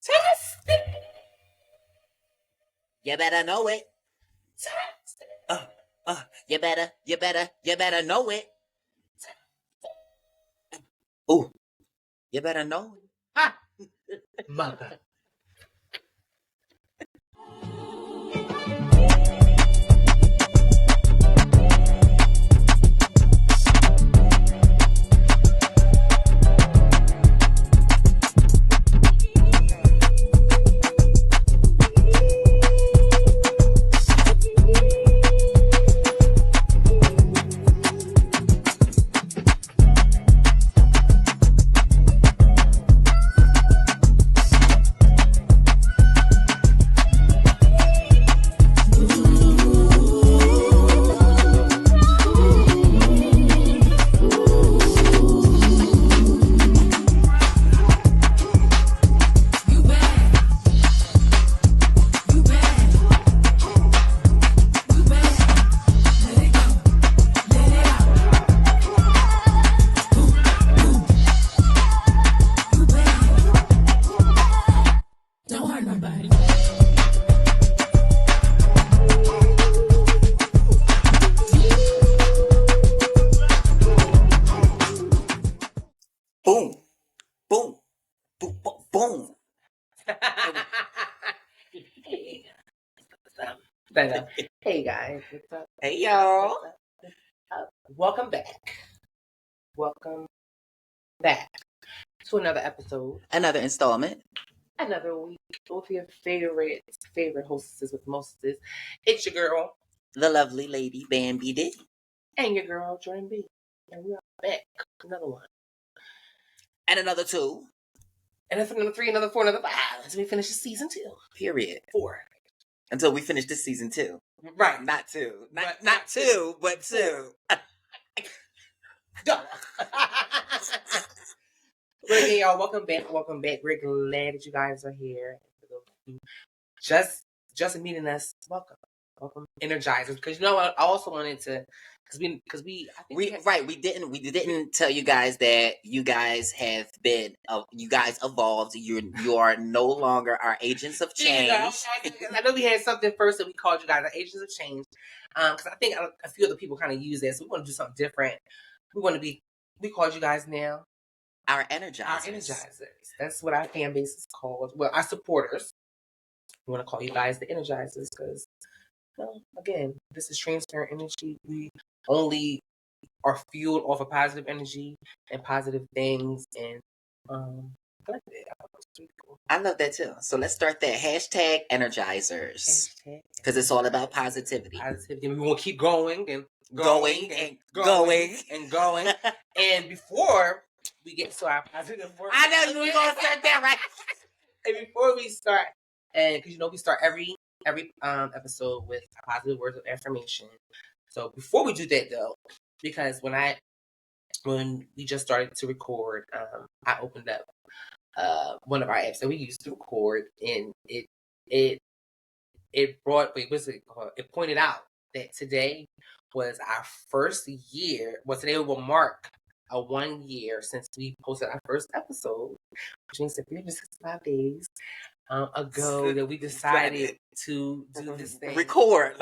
Test it. You better know it. Test it. You better know it. Ooh, you better know it. Ha! Mother. Hey guys, what's up? Hey y'all. Welcome back. Welcome back to another episode. Another installment. Another week with your favorite hostesses with mostesses. It's your girl, the lovely lady, Bambi D. And your girl, Jordin B. And we are back. Another one. And another 2. And then another 3, another 4, another 5. Until we finish season 2. Period. 4. Until we finish this season 2. Right. Not 2. Not 2, but 2. But again, y'all, welcome back. We're glad that you guys are here. For those of you just meeting us, welcome, Energizers. Because you know what, I also wanted to, because we didn't tell you guys that you guys have been, you guys evolved. You are no longer our agents of change. I know we had something first that we called you guys our agents of change, because I think a few other people kind of use that, so we want to do something different. We called you guys now our Energizers. Our Energizers. That's what our fan base is called. Well, our supporters. We want to call you guys the Energizers because, well, again, this is transparent energy. We only are fueled off of positive energy and positive things. And I like that. I love that too. So let's start that. Hashtag Energizers. Because it's all about positivity. Positivity. We want to keep going and going. And before we get to our positive work, I know you were going to start that, right? And before we start, and because we start every episode with positive words of affirmation. So before we do that though, because when we just started to record, I opened up one of our apps that we used to record, and it pointed out that today was our first year. Well, today will mark a 1 year since we posted our first episode, which means that 365 days ago that we decided to do this thing. Record.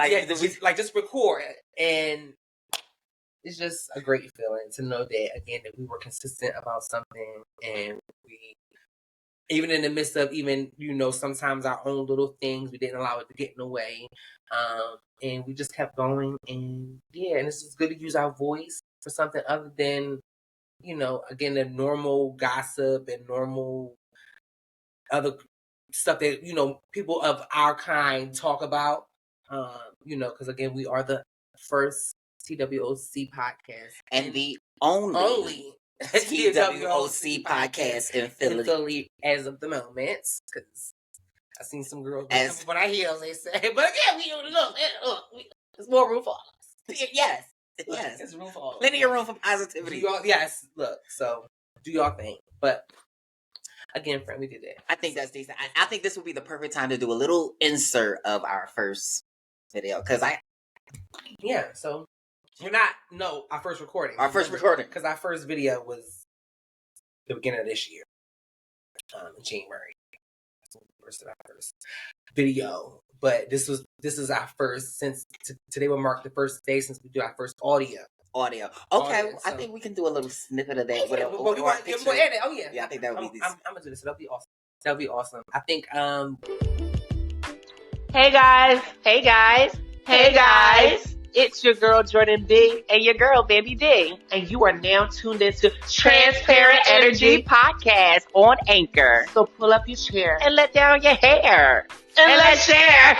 Just record. And it's just a great feeling to know that, again, that we were consistent about something, and we, even in the midst of sometimes our own little things, we didn't allow it to get in the way. And we just kept going. And and it's just good to use our voice for something other than, again, the normal gossip and normal other stuff that, people of our kind talk about. Because again, we are the first TWOC podcast. And the only TWOC podcast in Philly as of the moment, because I've seen some girls when I hear they say, but again, we look, there's more room for us. Yes, it's room for all. Plenty of room for positivity. Yes, look, so do y'all think? But again, friend, we did that. I think that's decent. I think this would be the perfect time to do a little insert of our first video, because so. Our first recording. Because our first video was the beginning of this year, in January. So posted our first video. But this is our first, since today will mark the first day since we do our first audio. Okay, Audio, I think we can do a little snippet of that. Yeah, with but we want to give more edit. Oh yeah. Yeah, I think that would be I'm gonna do this. That'll be awesome. That'll be awesome. I think Hey guys. It's your girl Jordin B and your girl Bambi D. And you are now tuned into Transparent Energy Podcast on Anchor. So pull up your chair and let down your hair. And let's share.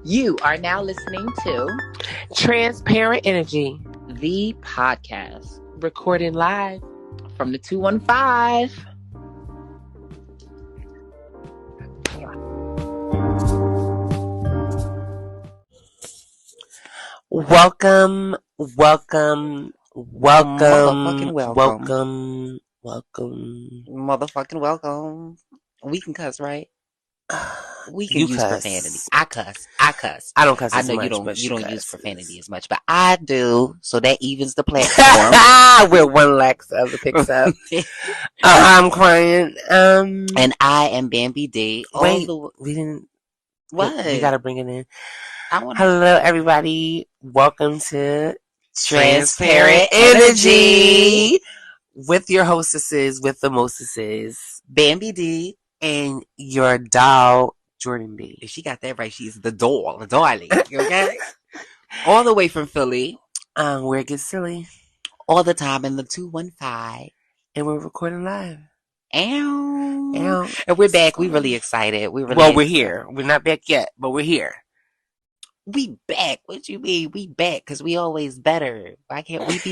You are now listening to Transparent Energy, the podcast recording live from the 215. Welcome. Motherfucking welcome. We can cuss, right? We can You use cuss. profanity. I cuss. I don't cuss I as know much, you don't. but You don't she use cusses. profanity as much, but I do. So that evens the platform. Where one lacks, the other picks up. I'm crying. And I am Bambi D. Wait, we didn't. What? We gotta bring it in. I want Hello, everybody. Welcome to Transparent Energy with your hostesses, with the mostesses, Bambi D. and your doll, Jordin B. If she got that right, she's the darling. Okay, all the way from Philly, Where it gets silly, all the time in the 215. and we're recording live. Ow. And we're back. We're really excited. We're here. We're not back yet, but we're here. We back. What you mean? We back because we always better. Why can't we be?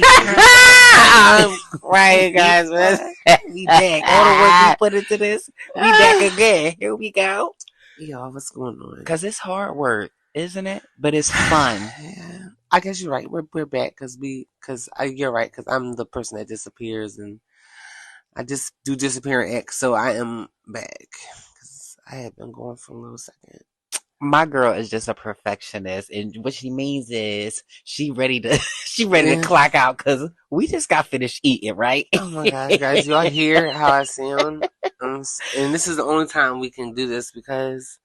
Right, guys. We back. All the work we put into this, we back again. Here we go. Yo, what's going on? Because it's hard work, isn't it? But it's fun. Yeah. I guess you're right. We're back because you're right, because I'm the person that disappears, and I just do disappearing acts. So I am back because I have been going for a little second. My girl is just a perfectionist, and what she means is she ready to clock out because we just got finished eating, right? Oh my gosh, guys, y'all hear how I sound? And this is the only time we can do this because,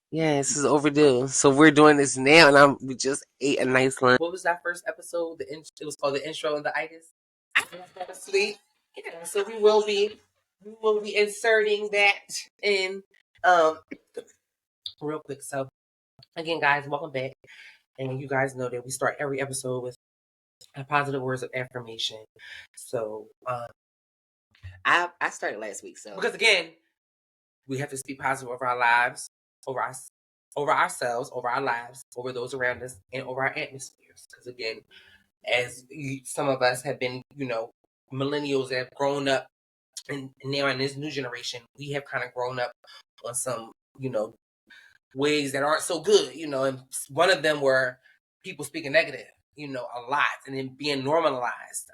yeah, this is overdue. So we're doing this now, and we just ate a nice lunch. what was that first episode? It was called the intro and the itis. Sweet. Yeah, so we will be inserting that in real quick. So again, guys, welcome back. And you guys know that we start every episode with positive words of affirmation. So I started last week, so because again, we have to speak positive over our lives, over ourselves, over our lives, over those around us, and over our atmospheres. Because again, as some of us have been, millennials that have grown up, and now in this new generation, we have kind of grown up on some, ways that aren't so good, and one of them were people speaking negative, a lot, and then being normalized.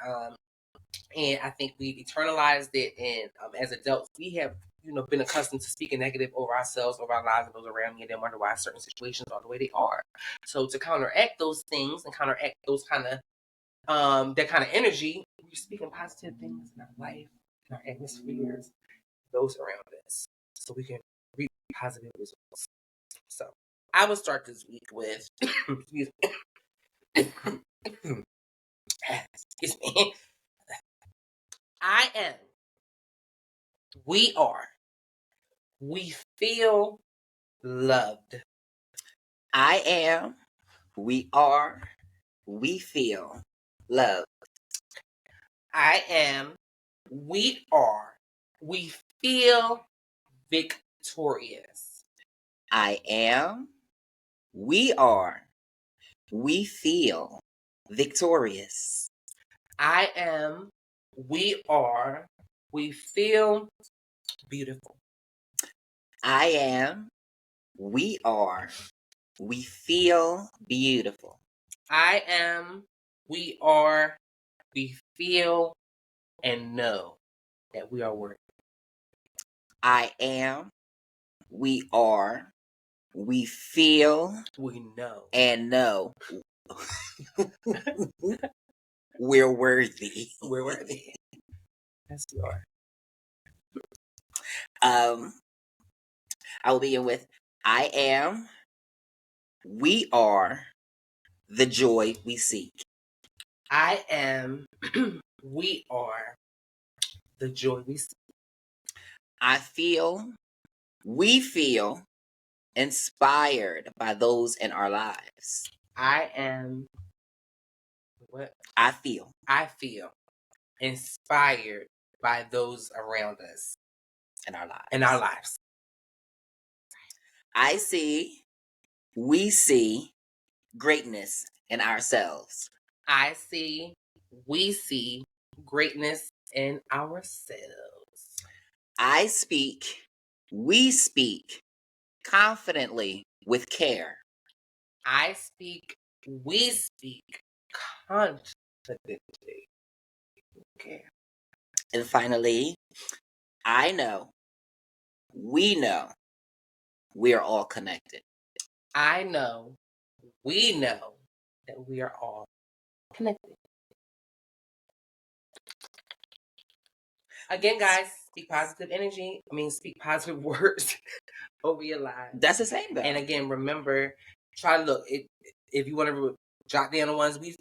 And I think we've internalized it, and as adults, we have, been accustomed to speaking negative over ourselves, over our lives, and those around me, and then wonder why certain situations are the way they are. So to counteract those things and counteract those kind of that kind of energy, we're speaking positive things in our life, in our atmospheres, those around us, so we can reap positive results. So I will start this week with excuse me. I am. We are. We feel loved. I am. We are. We feel loved. I am. We are. We feel victorious. I am. We are. We feel victorious. I am. We are. We feel beautiful. I am. We are. We feel beautiful. I am. We are. We feel and know that we are worthy. I am. We are. We feel We know. and know we're worthy. We're worthy. Yes, we are. I will begin with I am, we are the joy we seek. I am, we are the joy we seek. I feel, we feel inspired by those in our lives. I am, what? I feel inspired by those around us in our lives. in our lives. I see, we see greatness in ourselves. I see, we see greatness in ourselves. I speak, we speak confidently with care. I speak, we speak confidently. Okay. And finally, I know, we know, we are all connected. I know, we know that we are all connected. Again, guys, speak positive energy. Speak positive words over your lives. That's the same though. And again, remember, try to look. If you want to jot down the ones we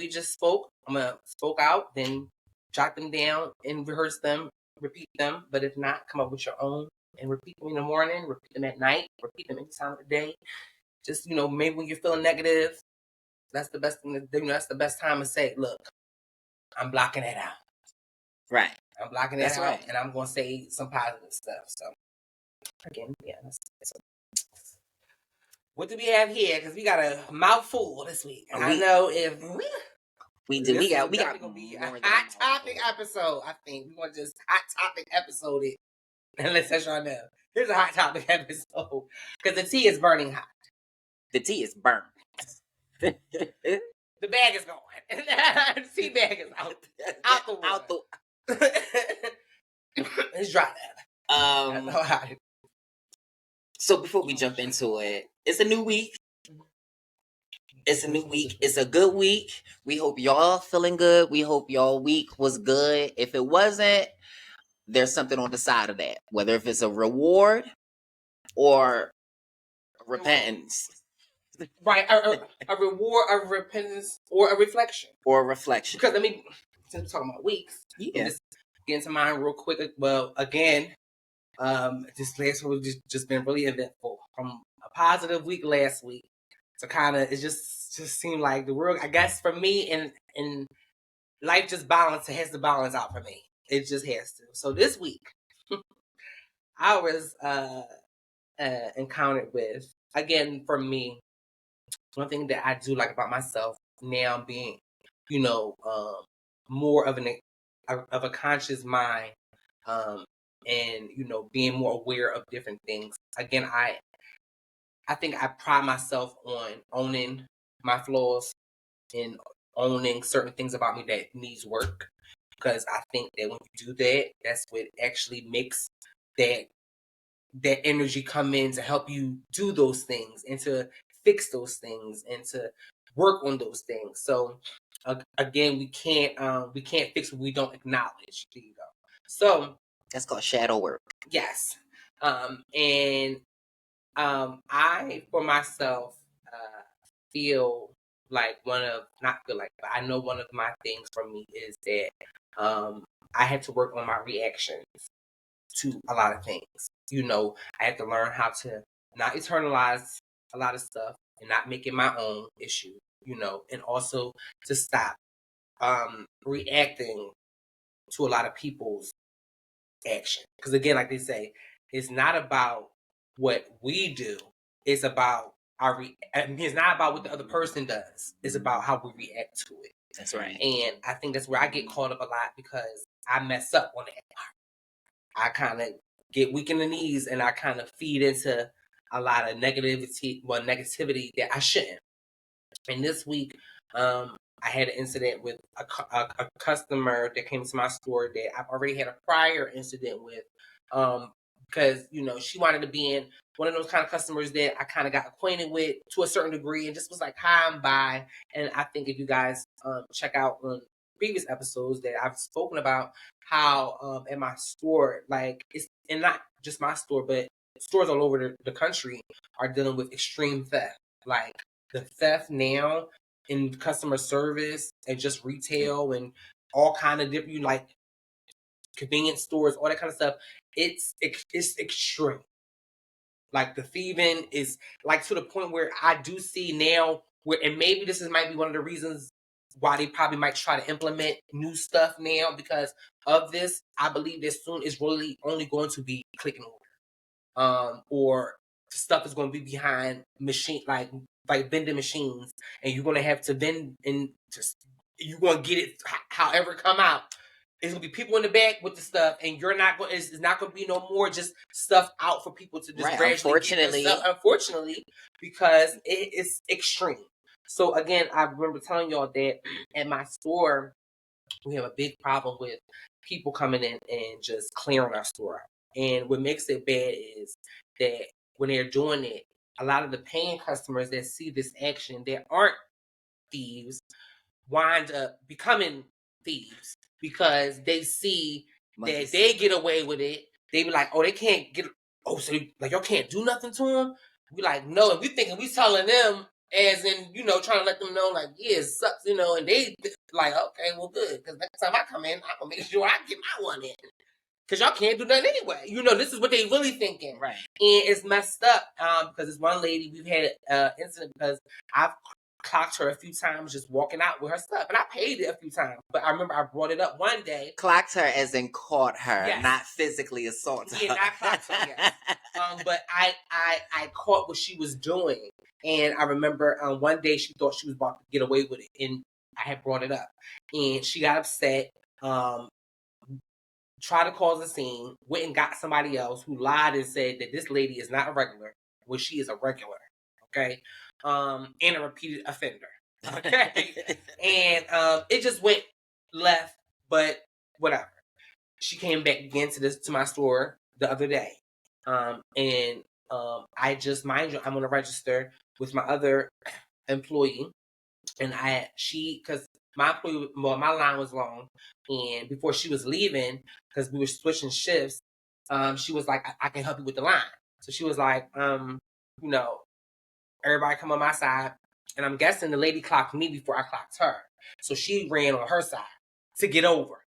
just spoke. I'm gonna spoke out, then jot them down and rehearse them, repeat them. But if not, come up with your own and repeat them in the morning, repeat them at night, repeat them any time of the day. Just maybe when you're feeling negative, that's the best thing. That's the best time to say, look, I'm blocking that out. Right. I'm blocking That's that out, right. and I'm gonna say some positive stuff. So again, yeah. What do we have here? Because we got a mouthful this week. I know if we do. We got gonna be a hot topic episode. I think we want to just hot topic episode it and let's let y'all know. Here's a hot topic episode because the tea is burning hot. The tea is burnt. The bag is going. The tea bag is out the water. It's dry now. So before we jump into it, it's a new week. It's a new week. It's a good week. We hope y'all feeling good. We hope y'all week was good. If it wasn't, there's something on the side of that. Whether if it's a reward or repentance. Right. A reward, a repentance, or a reflection. Because since we're talking about weeks, yeah. Just get into mine real quick. Well, again, this last week just been really eventful. From a positive week last week to kind of, it just seemed like the world, I guess for me, and life just it has to balance out for me. It just has to. So this week, I was encountered with, again, for me, one thing that I do like about myself now being, more of a conscious mind, and being more aware of different things. Again, I think I pride myself on owning my flaws and owning certain things about me that needs work, because I think that when you do that, that's what actually makes that energy come in to help you do those things and to fix those things and to work on those things. So again, we can't fix what we don't acknowledge. There you go. So that's called shadow work. Yes. I for myself feel like I know one of my things for me is that I had to work on my reactions to a lot of things. I had to learn how to not internalize a lot of stuff and not make it my own issue, and also to stop reacting to a lot of people's action. Because again, like they say, it's not about what we do. It's about it's not about what the other person does. It's about how we react to it. That's right. And I think that's where I get caught up a lot, because I mess up on that part. I kind of get weak in the knees and I kind of feed into a lot of negativity that I shouldn't. And this week, I had an incident with a customer that came to my store that I've already had a prior incident with. because, you know, she wanted to be in one of those kind of customers that I kind of got acquainted with to a certain degree and just was like, hi, I'm bye. And I think if you guys check out previous episodes that I've spoken about how at my store, like, it's, and not just my store, but stores all over the country are dealing with extreme theft. Like, the theft now in customer service and just retail and all kind of different, like, convenience stores, all that kind of stuff. It's extreme. Like, the thieving is, like, to the point where I do see now where, and maybe this might be one of the reasons why they probably might try to implement new stuff now because of this. I believe that soon is really only going to be click and order, or stuff is going to be behind machine, like vending machines, and you're going to have to vend and just, you're going to get it however it come out. It's gonna be people in the back with the stuff, and you're not going. It's not gonna be no more just stuff out for people to just Unfortunately, unfortunately, because it's extreme. So again, I remember telling y'all that at my store, we have a big problem with people coming in and just clearing our store out. And what makes it bad is that when they're doing it, a lot of the paying customers that see this action that aren't thieves wind up becoming thieves because they see that they get away with it. They be like, oh, they can't get, oh, so like, y'all can't do nothing to them? We like, no, and we thinking we telling them as in, you know, trying to let them know, like, yeah, it sucks, you know, and they like, okay, well, good, because next time I come in, I'm going to make sure I get my one in. Because y'all can't do nothing anyway. You know, this is what they really thinking. Right. And it's messed up because this one lady, we've had an incident because I've clocked her a few times just walking out with her stuff. And I paid it a few times. But I remember I brought it up one day. Clocked her as in caught her, yes. Not physically assaulted her. Yeah, not clocked her, yes. But I caught what she was doing. And I remember one day she thought she was about to get away with it. And I had brought it up. And she got upset. Tried to cause a scene, went and got somebody else who lied and said that this lady is not a regular, well, she is a regular, okay? And a repeated offender, okay? And it just went left, but whatever. She came back again to my store the other day. And I just, mind you, I'm on a register with my other employee, and because my employee, well, my line was long, and before she was leaving, because we were switching shifts, she was like, I can help you with the line. So she was like, you know, everybody come on my side, and I'm guessing the lady clocked me before I clocked her. So she ran on her side to get over.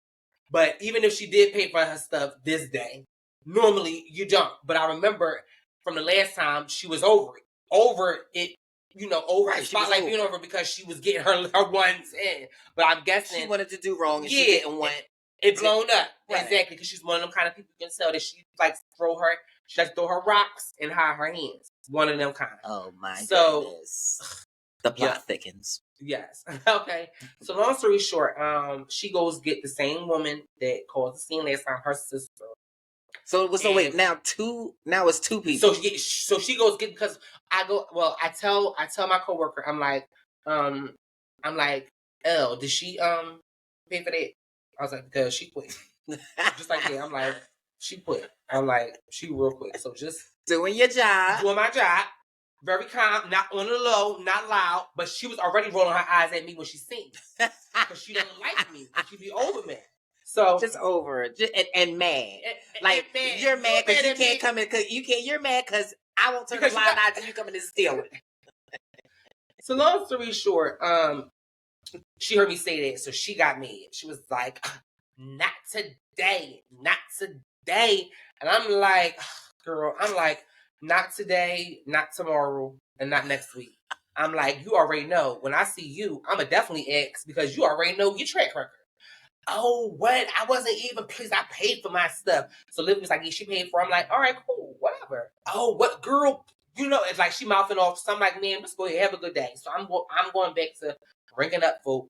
But even if she did pay for her stuff this day, normally you don't. But I remember from the last time she was over it, you know, over the spotlight being over because she was getting her ones in. But I'm guessing she wanted to do wrong and she didn't want it blown up. Right. Exactly, because she's one of them kind of people you can tell that she likes to throw her rocks and hide her hands. One of them kind. Oh my goodness. The plot thickens. Yes. Okay. So long story short, she goes get the same woman that caused the scene last time, her sister. So wait, now it's two people. So she goes get, because I tell my coworker, I'm like, Elle, did she pay for that? I was like, because she quit. Just like that. I'm like, she quit. I'm like, she real quick. So just doing your job. Doing my job. Very calm, not on the low, not loud, but she was already rolling her eyes at me when she seen me. Because she doesn't like me. She be over me. So just over it, and mad. Like, mad. You're mad because you can't come in. You're mad because I won't turn the blind eye till you come in and steal it. So long story short, she heard me say that, so she got mad. She was like, "Not today, not today," and I'm like, "Girl," I'm like, "Not today, not tomorrow, and not next week." I'm like, "You already know. When I see you, I'ma definitely ask because you already know your track record." Oh, what? I wasn't even pleased. I paid for my stuff. So Livy was like, yeah, she paid for it. I'm like, all right, cool, whatever. Oh, what, girl? You know, it's like she mouthing off. So I'm like, man, let's go ahead, have a good day. So I'm going back to ringing up folk.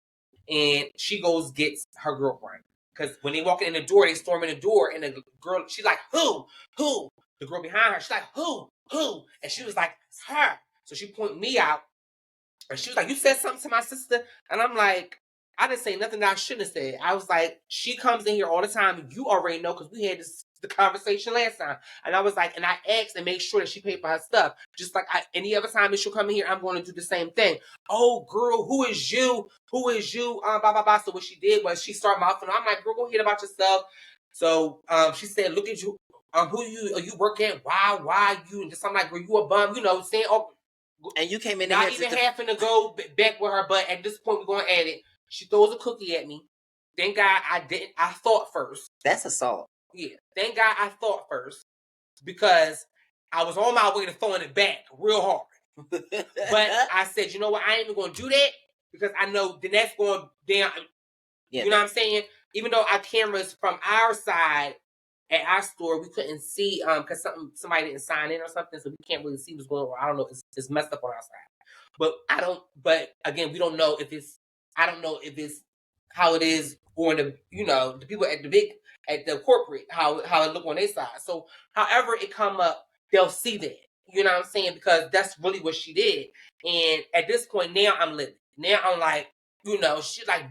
And she goes, gets her girlfriend. Because when they walk in the door, they storm in the door. And the girl, she's like, who? The girl behind her, she's like, who? And she was like, her. So she pointed me out. And she was like, you said something to my sister? And I'm like, I didn't say nothing that I shouldn't have said. I was like, she comes in here all the time. You already know because we had this the conversation last time. And I was like, and I asked and made sure that she paid for her stuff. Just like any other time that she'll come in here, I'm going to do the same thing. Oh, girl, who is you? Who is you? Blah, blah, blah. So what she did was she started mouthing. I'm like, girl, go ahead about yourself. So she said, look at you. Who you work at? Why you? And just I'm like, girl, you a bum? You know, saying, oh. And you came in not even having to go back with her, but at this point, we're going at it. She throws a cookie at me. Thank God I didn't. I thought first. That's assault. Yeah. Thank God I thought first because I was on my way to throwing it back real hard. But I said, you know what? I ain't even going to do that because I know the next going down. Yeah, you know what I'm saying? Even though our cameras from our side at our store, we couldn't see because somebody didn't sign in or something, so we can't really see what's going on. I don't know. It's messed up on our side. But again, we don't know if it's. I don't know if it's how it is on the the people at the corporate how it look on their side. So however it come up, they'll see that. You know what I'm saying? Because that's really what she did. And at this point now, I'm living. Now I'm like, she like.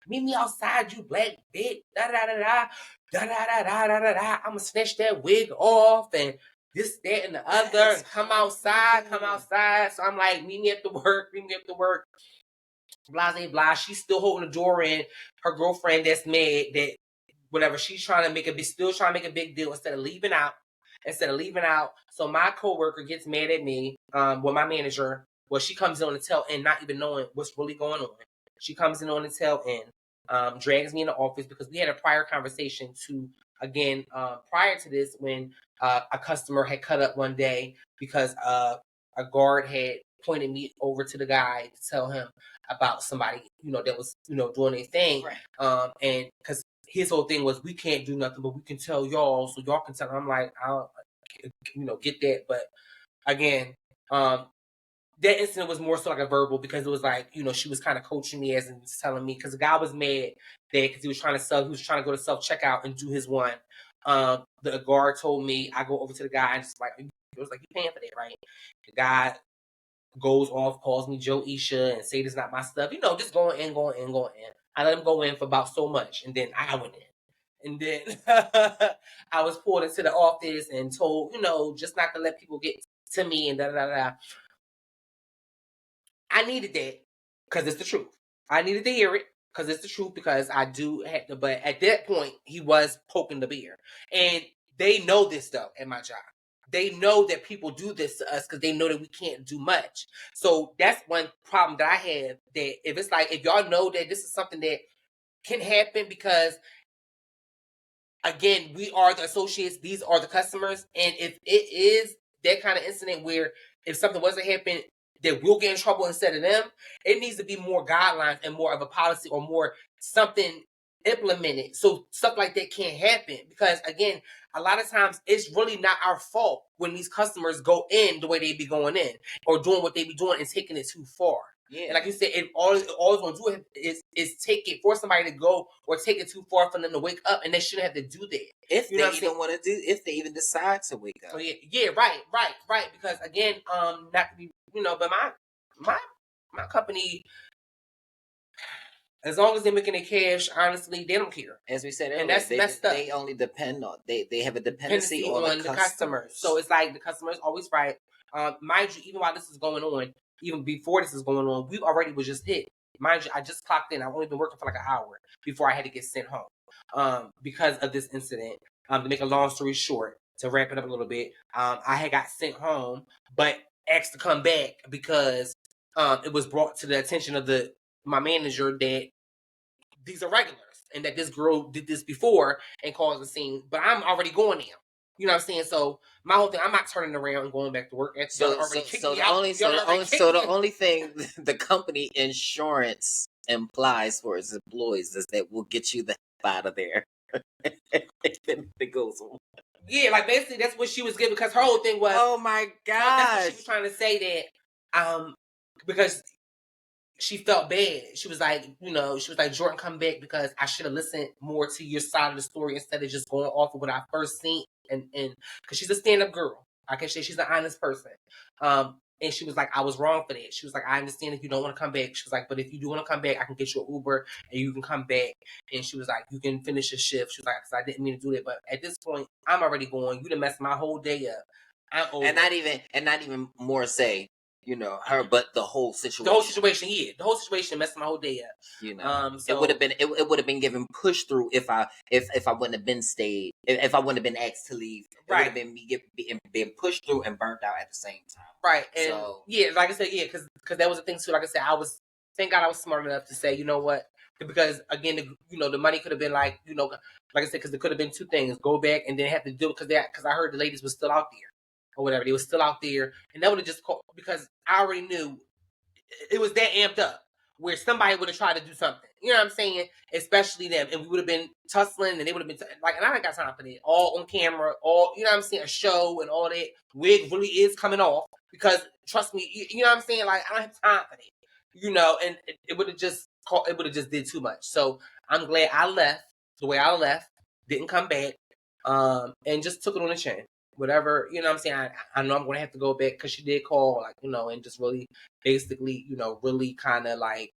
Meet me outside, you black bitch. Da da da da da da da da da da. I'ma snatch that wig off and this, that, and the other. And come outside. So I'm like, meet me at the work. Blah, blah, blah. She's still holding the door in. Her girlfriend that's mad that whatever she's trying to make still trying to make a big deal instead of leaving out. So my coworker gets mad at me. With my manager. Well, she comes in on the tail end, not even knowing what's really going on. She comes in on the tail end, drags me in the office because we had a prior conversation prior to this when a customer had cut up one day because a guard had pointed me over to the guy to tell him about somebody, that was, doing their thing. Right. And because his whole thing was, we can't do nothing, but we can tell y'all, so y'all can tell. I'm like, I don't, get that. But again, that incident was more so like a verbal because it was like, she was kind of coaching me as in telling me because the guy was mad that because he was trying to go to self-checkout and do his one. The guard told me, I go over to the guy and just like, it was like, you paying for that, right? The guy goes off, calls me Joe Isha and say this is not my stuff. Just going in. I let him go in for about so much and then I went in. And then I was pulled into the office and told, just not to let people get to me and da-da-da-da. I needed that because it's the truth. I needed to hear it because it's the truth because I do have to. But at that point, he was poking the bear. And they know this, though, at my job. They know that people do this to us because they know that we can't do much. So that's one problem that I have. That if y'all know that this is something that can happen because, again, we are the associates. These are the customers. And if it is that kind of incident where if something wasn't happening, that we'll get in trouble instead of them, it needs to be more guidelines and more of a policy or more something implemented so stuff like that can't happen. Because again, a lot of times it's really not our fault when these customers go in the way they be going in or doing what they be doing and taking it too far. Yeah. And like you said, all it's going to do is take it for somebody to go or take it too far for them to wake up, and they shouldn't have to do that. If they even decide to wake up. So yeah, right. Because again, not to be, but my company, as long as they're making their cash, honestly, they don't care. As we said earlier, and that's messed up. They only depend on they have a dependency on the customers. So it's like the customer is always right. Mind you, even while this is going on, even before this is going on, we already was just hit. Mind you, I just clocked in. I've only been working for like an hour before I had to get sent home because of this incident. To make a long story short, to wrap it up a little bit, I had got sent home, but asked to come back because it was brought to the attention of my manager that these are regulars and that this girl did this before and caused a scene. But I'm already going now. You know what I'm saying? So my whole thing, I'm not turning around and going back to work. So the only thing the company insurance implies for its employees is that we'll get you the hell out of there. It goes on. Yeah, like basically that's what she was giving because her whole thing was, oh my gosh, that's what she was trying to say that because she felt bad. She was like, Jordan, come back because I should have listened more to your side of the story instead of just going off of what I first seen. And because she's a stand-up girl, I can say she's an honest person. And she was like, I was wrong for that. She was like, I understand if you don't want to come back. She was like, but if you do want to come back, I can get you an Uber and you can come back. And she was like, you can finish your shift. She was like, because I didn't mean to do that. But at this point, I'm already going. You done messed my whole day up. I'm over. And not even more say, you know, her, but the whole situation. The whole situation, yeah. The whole situation messed my whole day up. You know, so it would have been given push through if I wouldn't have been stayed, if I wouldn't have been asked to leave. It would have been me being pushed through and burnt out at the same time. Right. And so, yeah, like I said, yeah, because that was the thing too. Like I said, thank God I was smart enough to say, you know what? Because again, the money could have been like, like I said, because it could have been two things: go back and then have to do it because I heard the ladies was still out there or whatever. They were still out there, and that would have just because I already knew it was that amped up where somebody would have tried to do something. You know what I'm saying? Especially them, and we would have been tussling, and they would have been like, and I ain't got time for that. All on camera, all you know what I'm saying, a show and all that. Wig really is coming off because trust me, you know what I'm saying. Like I don't have time for that. And it would have just did too much. So I'm glad I left the way I left, didn't come back, and just took it on the chin. Whatever, you know what I'm saying? I know I'm going to have to go back because she did call, like, and just really basically, really kind of like,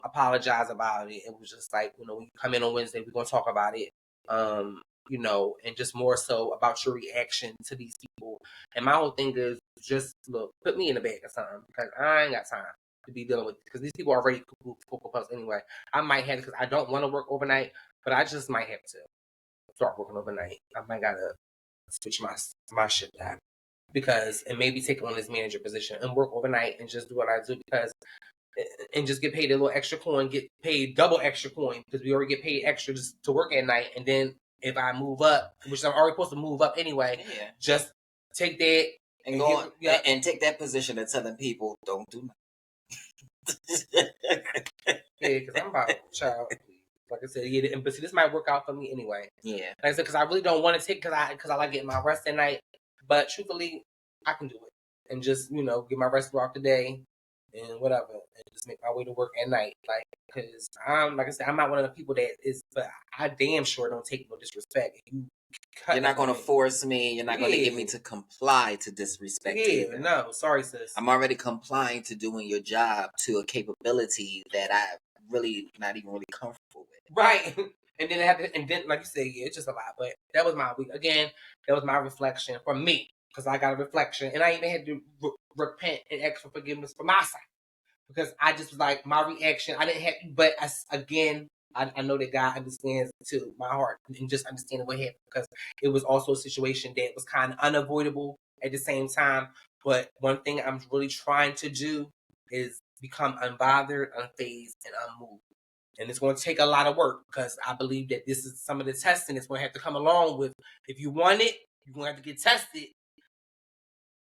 apologize about it. It was just like, when you come in on Wednesday, we're going to talk about it, and just more so about your reaction to these people. And my whole thing is just, look, put me in the bag of time because I ain't got time to be dealing with because these people are already Cocoa Puffs anyway. I might have, because I don't want to work overnight, but I just might have to start working overnight. I might got to switch my shit down and maybe take on this manager position and work overnight and just do what I do and just get paid a little extra coin, get paid double extra coin because we already get paid extra just to work at night. And then if I move up, which I'm already supposed to move up anyway, just take that and go on and take that position of telling people don't do nothing. Yeah, because I'm about child. Like I said, but see, this might work out for me anyway. Yeah. Like I said, because I really don't want to take, because I like getting my rest at night. But truthfully, I can do it and just get my rest throughout the day and whatever, and just make my way to work at night. Like, because like I said, I'm not one of the people that is, but I damn sure don't take no disrespect. You're not going to force me. You're not going to get me to comply to disrespect. Yeah, no, sorry, sis. I'm already complying to doing your job to a capability that I'm really not even really comfortable with. Right. And then like you said, yeah, it's just a lot. But that was my week. Again, that was my reflection for me. Because I got a reflection. And I even had to repent and ask for forgiveness for my side. Because I just was like, my reaction, I didn't have, but I know that God understands to my heart and just understanding what happened. Because it was also a situation that was kind of unavoidable at the same time. But one thing I'm really trying to do is become unbothered, unfazed, and unmoved. And it's going to take a lot of work because I believe that this is some of the testing that's going to have to come along with. If you want it, you're going to have to get tested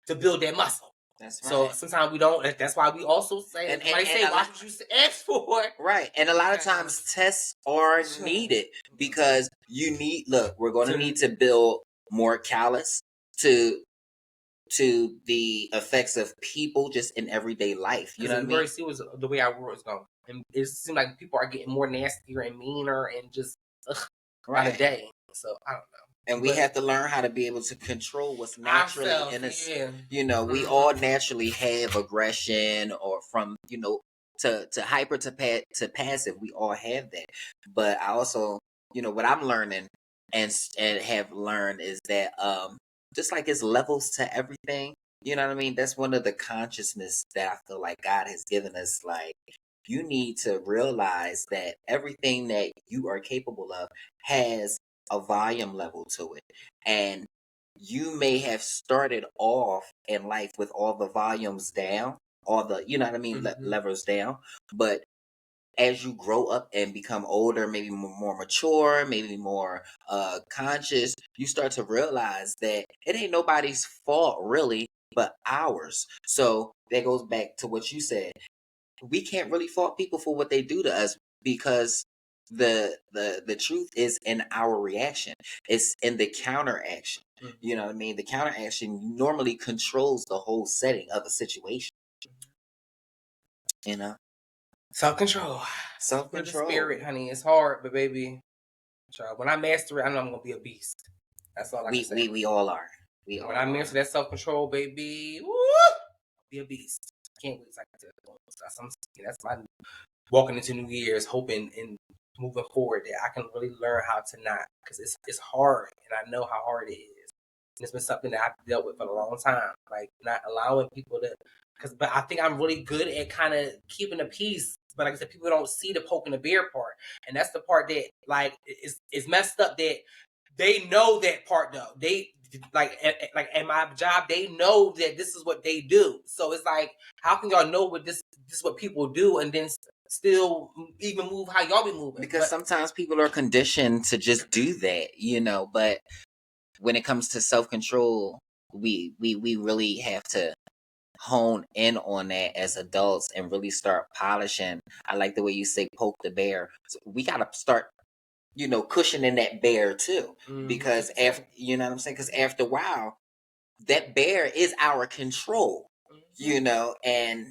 to build that muscle. That's right. So sometimes we don't. That's why we also say, watch what you ask for. Right. And a lot of times tests are needed because we're going to need to build more callous to the effects of people just in everyday life. You know what I mean? Very see was the way our world is going. And it seems like people are getting more nastier and meaner and just by the day. So I don't know. And we have to learn how to be able to control what's naturally in us. Yeah. We all naturally have aggression or from, to hyper to passive. We all have that. But I also, what I'm learning and have learned is that just like it's levels to everything. You know what I mean? That's one of the consciousness that I feel like God has given us. Like, you need to realize that everything that you are capable of has a volume level to it. And you may have started off in life with all the volumes down, all the, levels down. But as you grow up and become older, maybe more mature, maybe more conscious, you start to realize that it ain't nobody's fault really, but ours. So that goes back to what you said. We can't really fault people for what they do to us because the truth is in our reaction. It's in the counteraction. Mm-hmm. You know what I mean? The counteraction normally controls the whole setting of a situation. Self-control. Self-control. The spirit, honey. It's hard, but baby, when I master it, I know I'm gonna be a beast. That's all I can say. We all are. When I master that self-control, baby, woo, be a beast. Can't wait to that's my walking into New Year's, hoping and moving forward that I can really learn how to not, because it's hard, and I know how hard it is. And it's been something that I've dealt with for a long time, like not allowing people to. But I think I'm really good at kind of keeping the peace. But like I said, people don't see the poking the bear part, and that's the part that like is messed up. That they know that part though. They like at my job, they know that this is what they do. So it's like, how can y'all know what this is what people do, and then still even move how y'all be moving? Because sometimes people are conditioned to just do that, you know. But when it comes to self-control, we really have to hone in on that as adults and really start polishing. I like the way you say poke the bear. So we got to start, you know, cushioning that bear too, because after, you know what I'm saying? Because after a while, that bear is our control, you know, and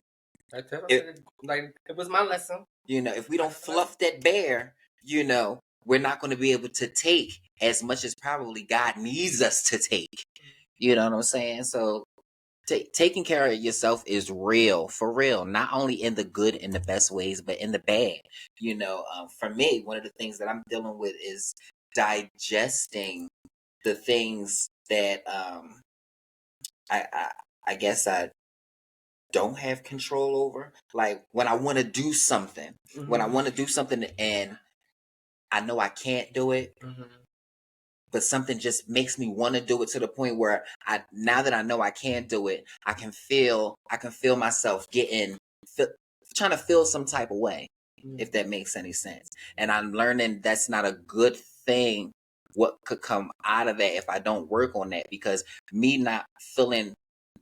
it was my lesson. You know, if we don't fluff that bear, you know, we're not going to be able to take as much as probably God needs us to take. You know what I'm saying? So taking care of yourself is real, for real, not only in the good and the best ways, but in the bad. You know, for me, one of the things that I'm dealing with is digesting the things that I guess I don't have control over. Like when I want to do something, and I know I can't do it, but something just makes me want to do it to the point where now that I know I can't do it, I can feel myself trying to feel some type of way, if that makes any sense. And I'm learning that's not a good thing. What could come out of that if I don't work on that? Because me not feeling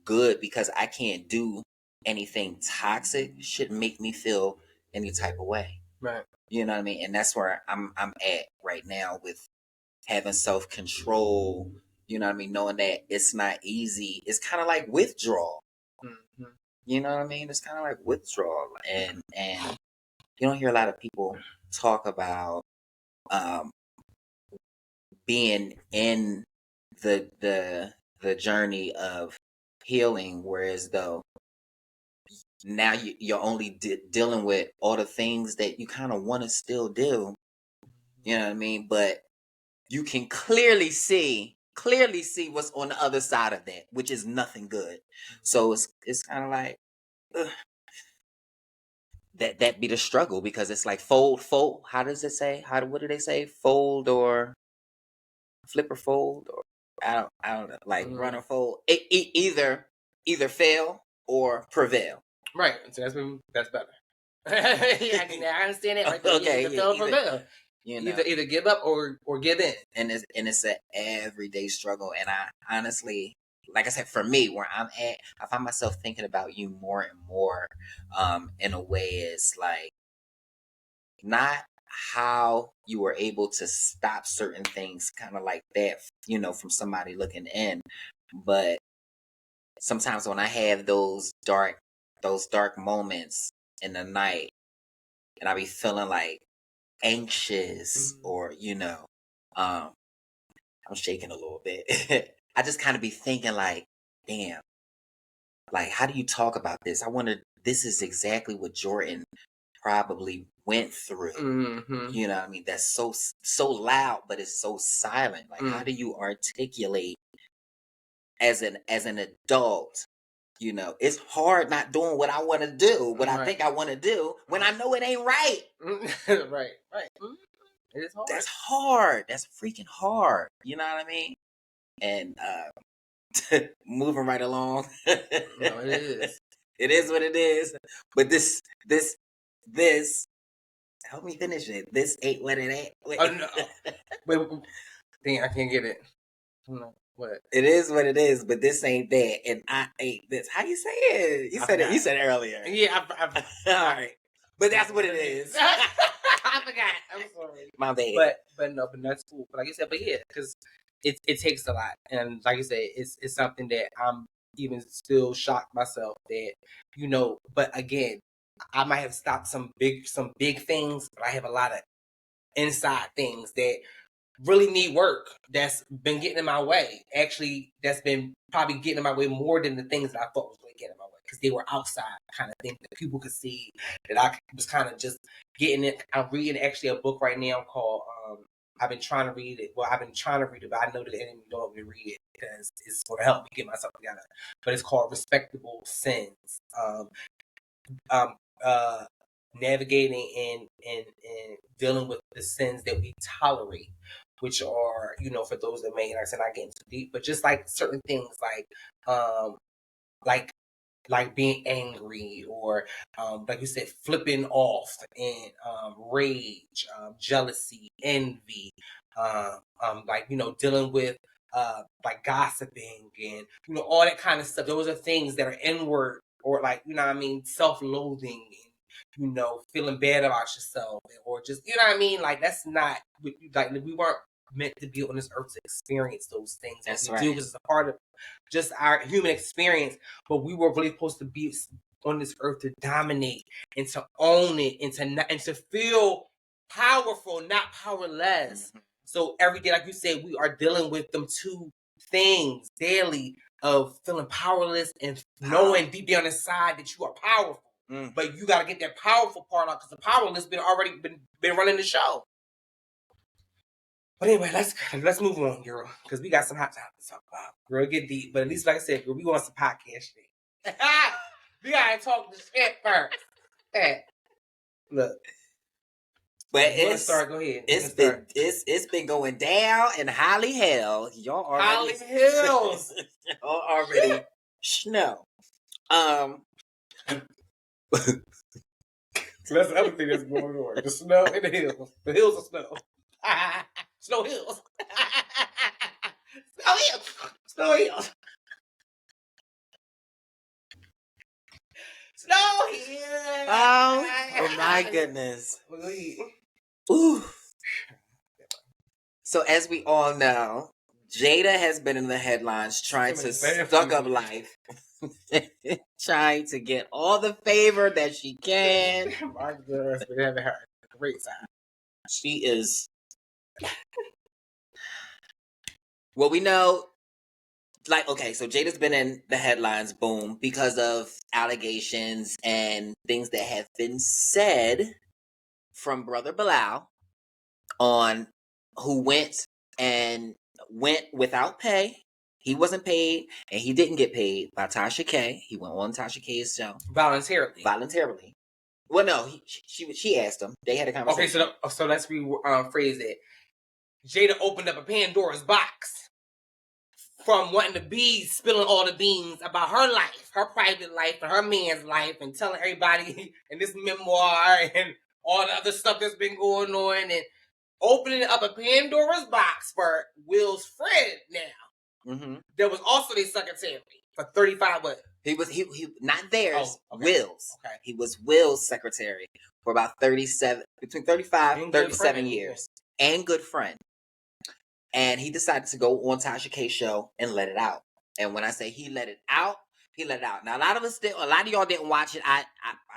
good because I can't do anything toxic should make me feel any type of way. Right. You know what I mean? And that's where I'm at right now with having self-control, you know what I mean? Knowing that it's not easy. It's kind of like withdrawal. You know what I mean? It's kind of like withdrawal. And you don't hear a lot of people talk about being in the journey of healing, whereas though now you're only dealing with all the things that you kind of want to still do. You know what I mean? But you can clearly see what's on the other side of that, which is nothing good. So it's kind of like that be the struggle, because it's like fold. How does it say? What do they say? Fold or flip or fold, or I don't know. Like run or fold. Either fail or prevail. Right. So that's better. Yeah, I understand that right there. Okay. Either fail or prevail. You know, either give up or give in. And it's an everyday struggle. And I honestly, like I said, for me, where I'm at, I find myself thinking about you more and more. In a way, it's like not how you were able to stop certain things, kind of like that, you know, from somebody looking in, but sometimes when I have those dark moments in the night, and I be feeling like anxious, or you know, I'm shaking a little bit. I just kind of be thinking like, damn, like how do you talk about this? I wonder. This is exactly what Jordin probably went through. You know what I mean? That's so loud, but it's so silent. Like how do you articulate as an adult? You know, it's hard not doing what I want to do, what I think I want to do, when I know it ain't right. Right. It is hard. That's hard. That's freaking hard. You know what I mean? And moving right along. No, it is. It is what it is. But this, help me finish it. This ain't what it ain't. Wait. Oh, no. Wait, dang, I can't get it. No. What? It is what it is, but this ain't that, and I ain't this. How you say it? You said it. You said it earlier. Yeah, all right. But that's what it is. I forgot. I'm sorry. My bad. But that's cool. But like I said, because it takes a lot, and like I said, it's something that I'm even still shocked myself that, you know. But again, I might have stopped some big things, but I have a lot of inside things that really need work that's been getting in my way. Actually, that's been probably getting in my way more than the things that I thought was going to get in my way. because they were outside kind of thing that people could see, that I was kind of just getting it. I'm reading actually a book right now called, I've been trying to read it. Well, I've been trying to read it, but I know that the enemy don't want me to read it because it's going to help me get myself together. But it's called Respectable Sins. Navigating and dealing with the sins that we tolerate, which are, you know, for those that may, like I said, not getting too deep, but just like certain things like being angry, or like you said, flipping off, and rage, jealousy, envy, like, you know, dealing with like gossiping and, you know, all that kind of stuff. Those are things that are inward, or like, you know what I mean, self-loathing, and, you know, feeling bad about yourself, or just, you know what I mean, like that's not, like, we weren't meant to be on this earth to experience those things. That's we right. do, because it's a part of just our human experience, but we were really supposed to be on this earth to dominate and to own it, and to feel powerful, not powerless. Mhm. So every day, like you said, we are dealing with them two things daily, of feeling powerless and knowing deep down inside that you are powerful. But you got to get that powerful part out, because the powerless already been running the show. But anyway, let's move on, girl, because we got some hot topics to talk about. Girl, get deep, but at least, like I said, girl, we want some podcast shit. We gotta talk the shit first. Hey, look. But Let's start. Go ahead. It's been going down in Holly Hell. Y'all already Holly Hills. Y'all already snow. So that's the other thing that's going on. The snow in the hills. The hills of snow. Snow hills. Snow hills. Snow hills. Snow hills. Oh my goodness. Ooh. So as we all know, Jada has been in the headlines trying to suck up life. Trying to get all the favor that she can. My girl's been having her a great time. She is. Well, we know, like, okay, so Jada's been in the headlines, boom, because of allegations and things that have been said from Brother Bilal, on who went without pay. He wasn't paid, and he didn't get paid by Tasha K. He went on Tasha K's show voluntarily. Well, no, she asked him. They had a conversation. Okay, so let's rephrase it. Jada opened up a Pandora's box from wanting to be spilling all the beans about her life, her private life, and her man's life, and telling everybody in this memoir and all the other stuff that's been going on, and opening up a Pandora's box for Will's friend now. Mm-hmm. There was also their secretary for 35 what? He not theirs. Oh, okay. Will's. Okay. He was Will's secretary for about between 35 and 37 years. And good friend. And he decided to go on Tasha K's show and let it out. And when I say he let it out, he let it out. Now, a lot of y'all didn't watch it. I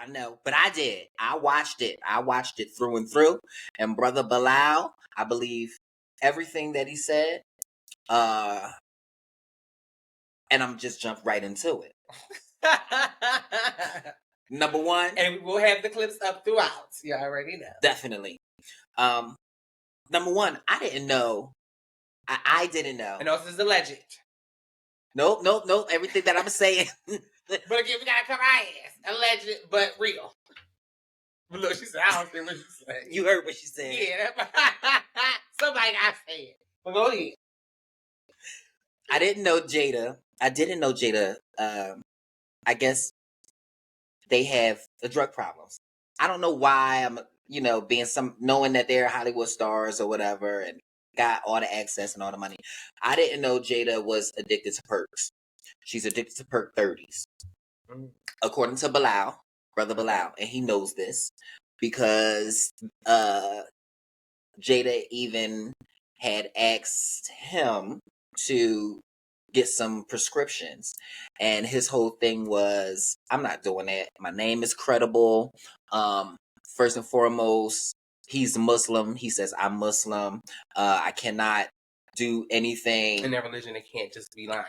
know, but I did. I watched it. I watched it through and through. And Brother Bilal, I believe everything that he said. And I'm just jump right into it. Number one. And we'll have the clips up throughout. You already know. Definitely. Number one, I didn't know. I didn't know. And also, this is alleged. Nope. Everything that I'm saying. But again, we gotta cover our ass. Alleged, but real. But look, she said, I don't see what she said. You heard what she said. Yeah. Somebody gotta say it. But go ahead. I didn't know Jada. I guess they have the drug problems. I don't know why I'm, knowing that they're Hollywood stars or whatever and got all the access and all the money. I didn't know Jada was addicted to perks. She's addicted to perk 30s. According to Bilal, Brother Bilal, and he knows this because Jada even had asked him to get some prescriptions, and his whole thing was, I'm not doing that. My name is credible. First and foremost, he's Muslim. He says, I'm Muslim. I cannot do anything in their religion. It can't just be lying.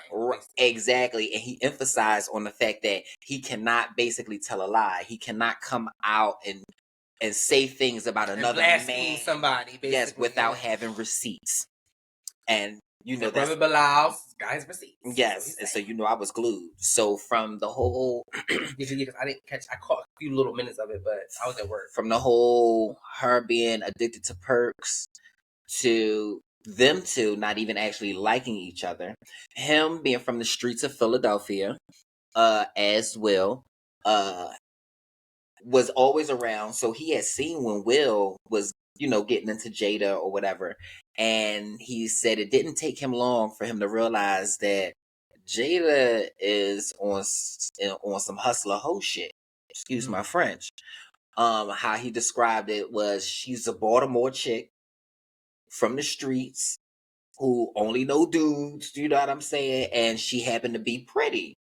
Exactly. And he emphasized on the fact that he cannot basically tell a lie. He cannot come out and say things about another man, somebody, basically, yes, without having receipts. And you know, Brother Bilal's guys receipts. Yes, and so you know I was glued. So from the whole, I caught a few little minutes of it, but I was at work. From the whole her being addicted to perks to them two not even actually liking each other, him being from the streets of Philadelphia, as Will, was always around. So he had seen when Will was, you know, getting into Jada or whatever. And he said it didn't take him long for him to realize that Jada is on some hustler hoe shit. Excuse my French. How he described it was she's a Baltimore chick from the streets who only know dudes, you know what I'm saying? And she happened to be pretty.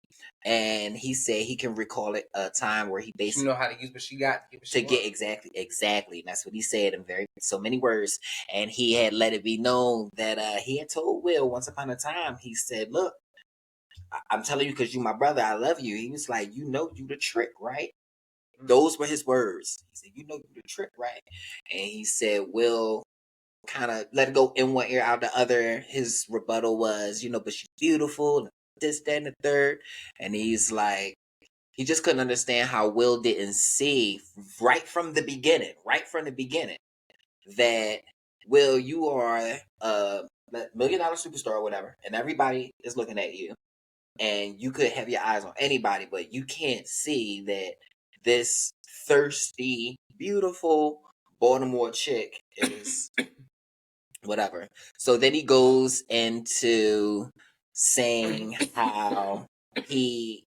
And he said he can recall it a time where he basically know how to use what she got to get exactly. And that's what he said in so many words. And he had let it be known that he had told Will once upon a time. He said, "Look, I'm telling you because you my brother. I love you." He was like, "You know, you the trick, right?" Those were his words. He said, "You know, you the trick, right?" And he said, Will kind of let it go in one ear, out the other. His rebuttal was, you know, but she's beautiful, this, that, and the third. And he's like, he just couldn't understand how Will didn't see right from the beginning, that, Will, you are a $1 million superstar or whatever, and everybody is looking at you, and you could have your eyes on anybody, but you can't see that this thirsty, beautiful Baltimore chick is whatever. So then he goes into saying how he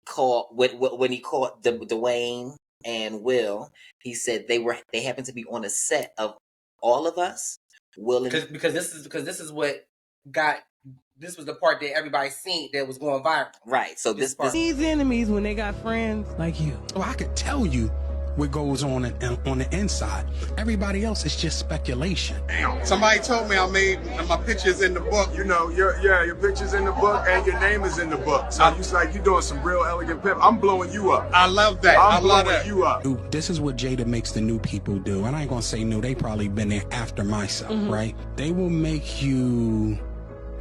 caught when he caught Dwayne and Will. He said they happened to be on a set of All of Us. Will and because this is what got. This was the part that everybody seen that was going viral. Right. So this these enemies when they got friends like you. Oh, I could tell you what goes on the inside. Everybody else is just speculation. Somebody told me I made my pictures in the book. You know, your picture's in the book and your name is in the book. So you like you're doing some real elegant pimp. I'm blowing you up. I love that. I'm blowing you up. This is what Jada makes the new people do. And I ain't gonna say new. They probably been there after myself, right? They will make you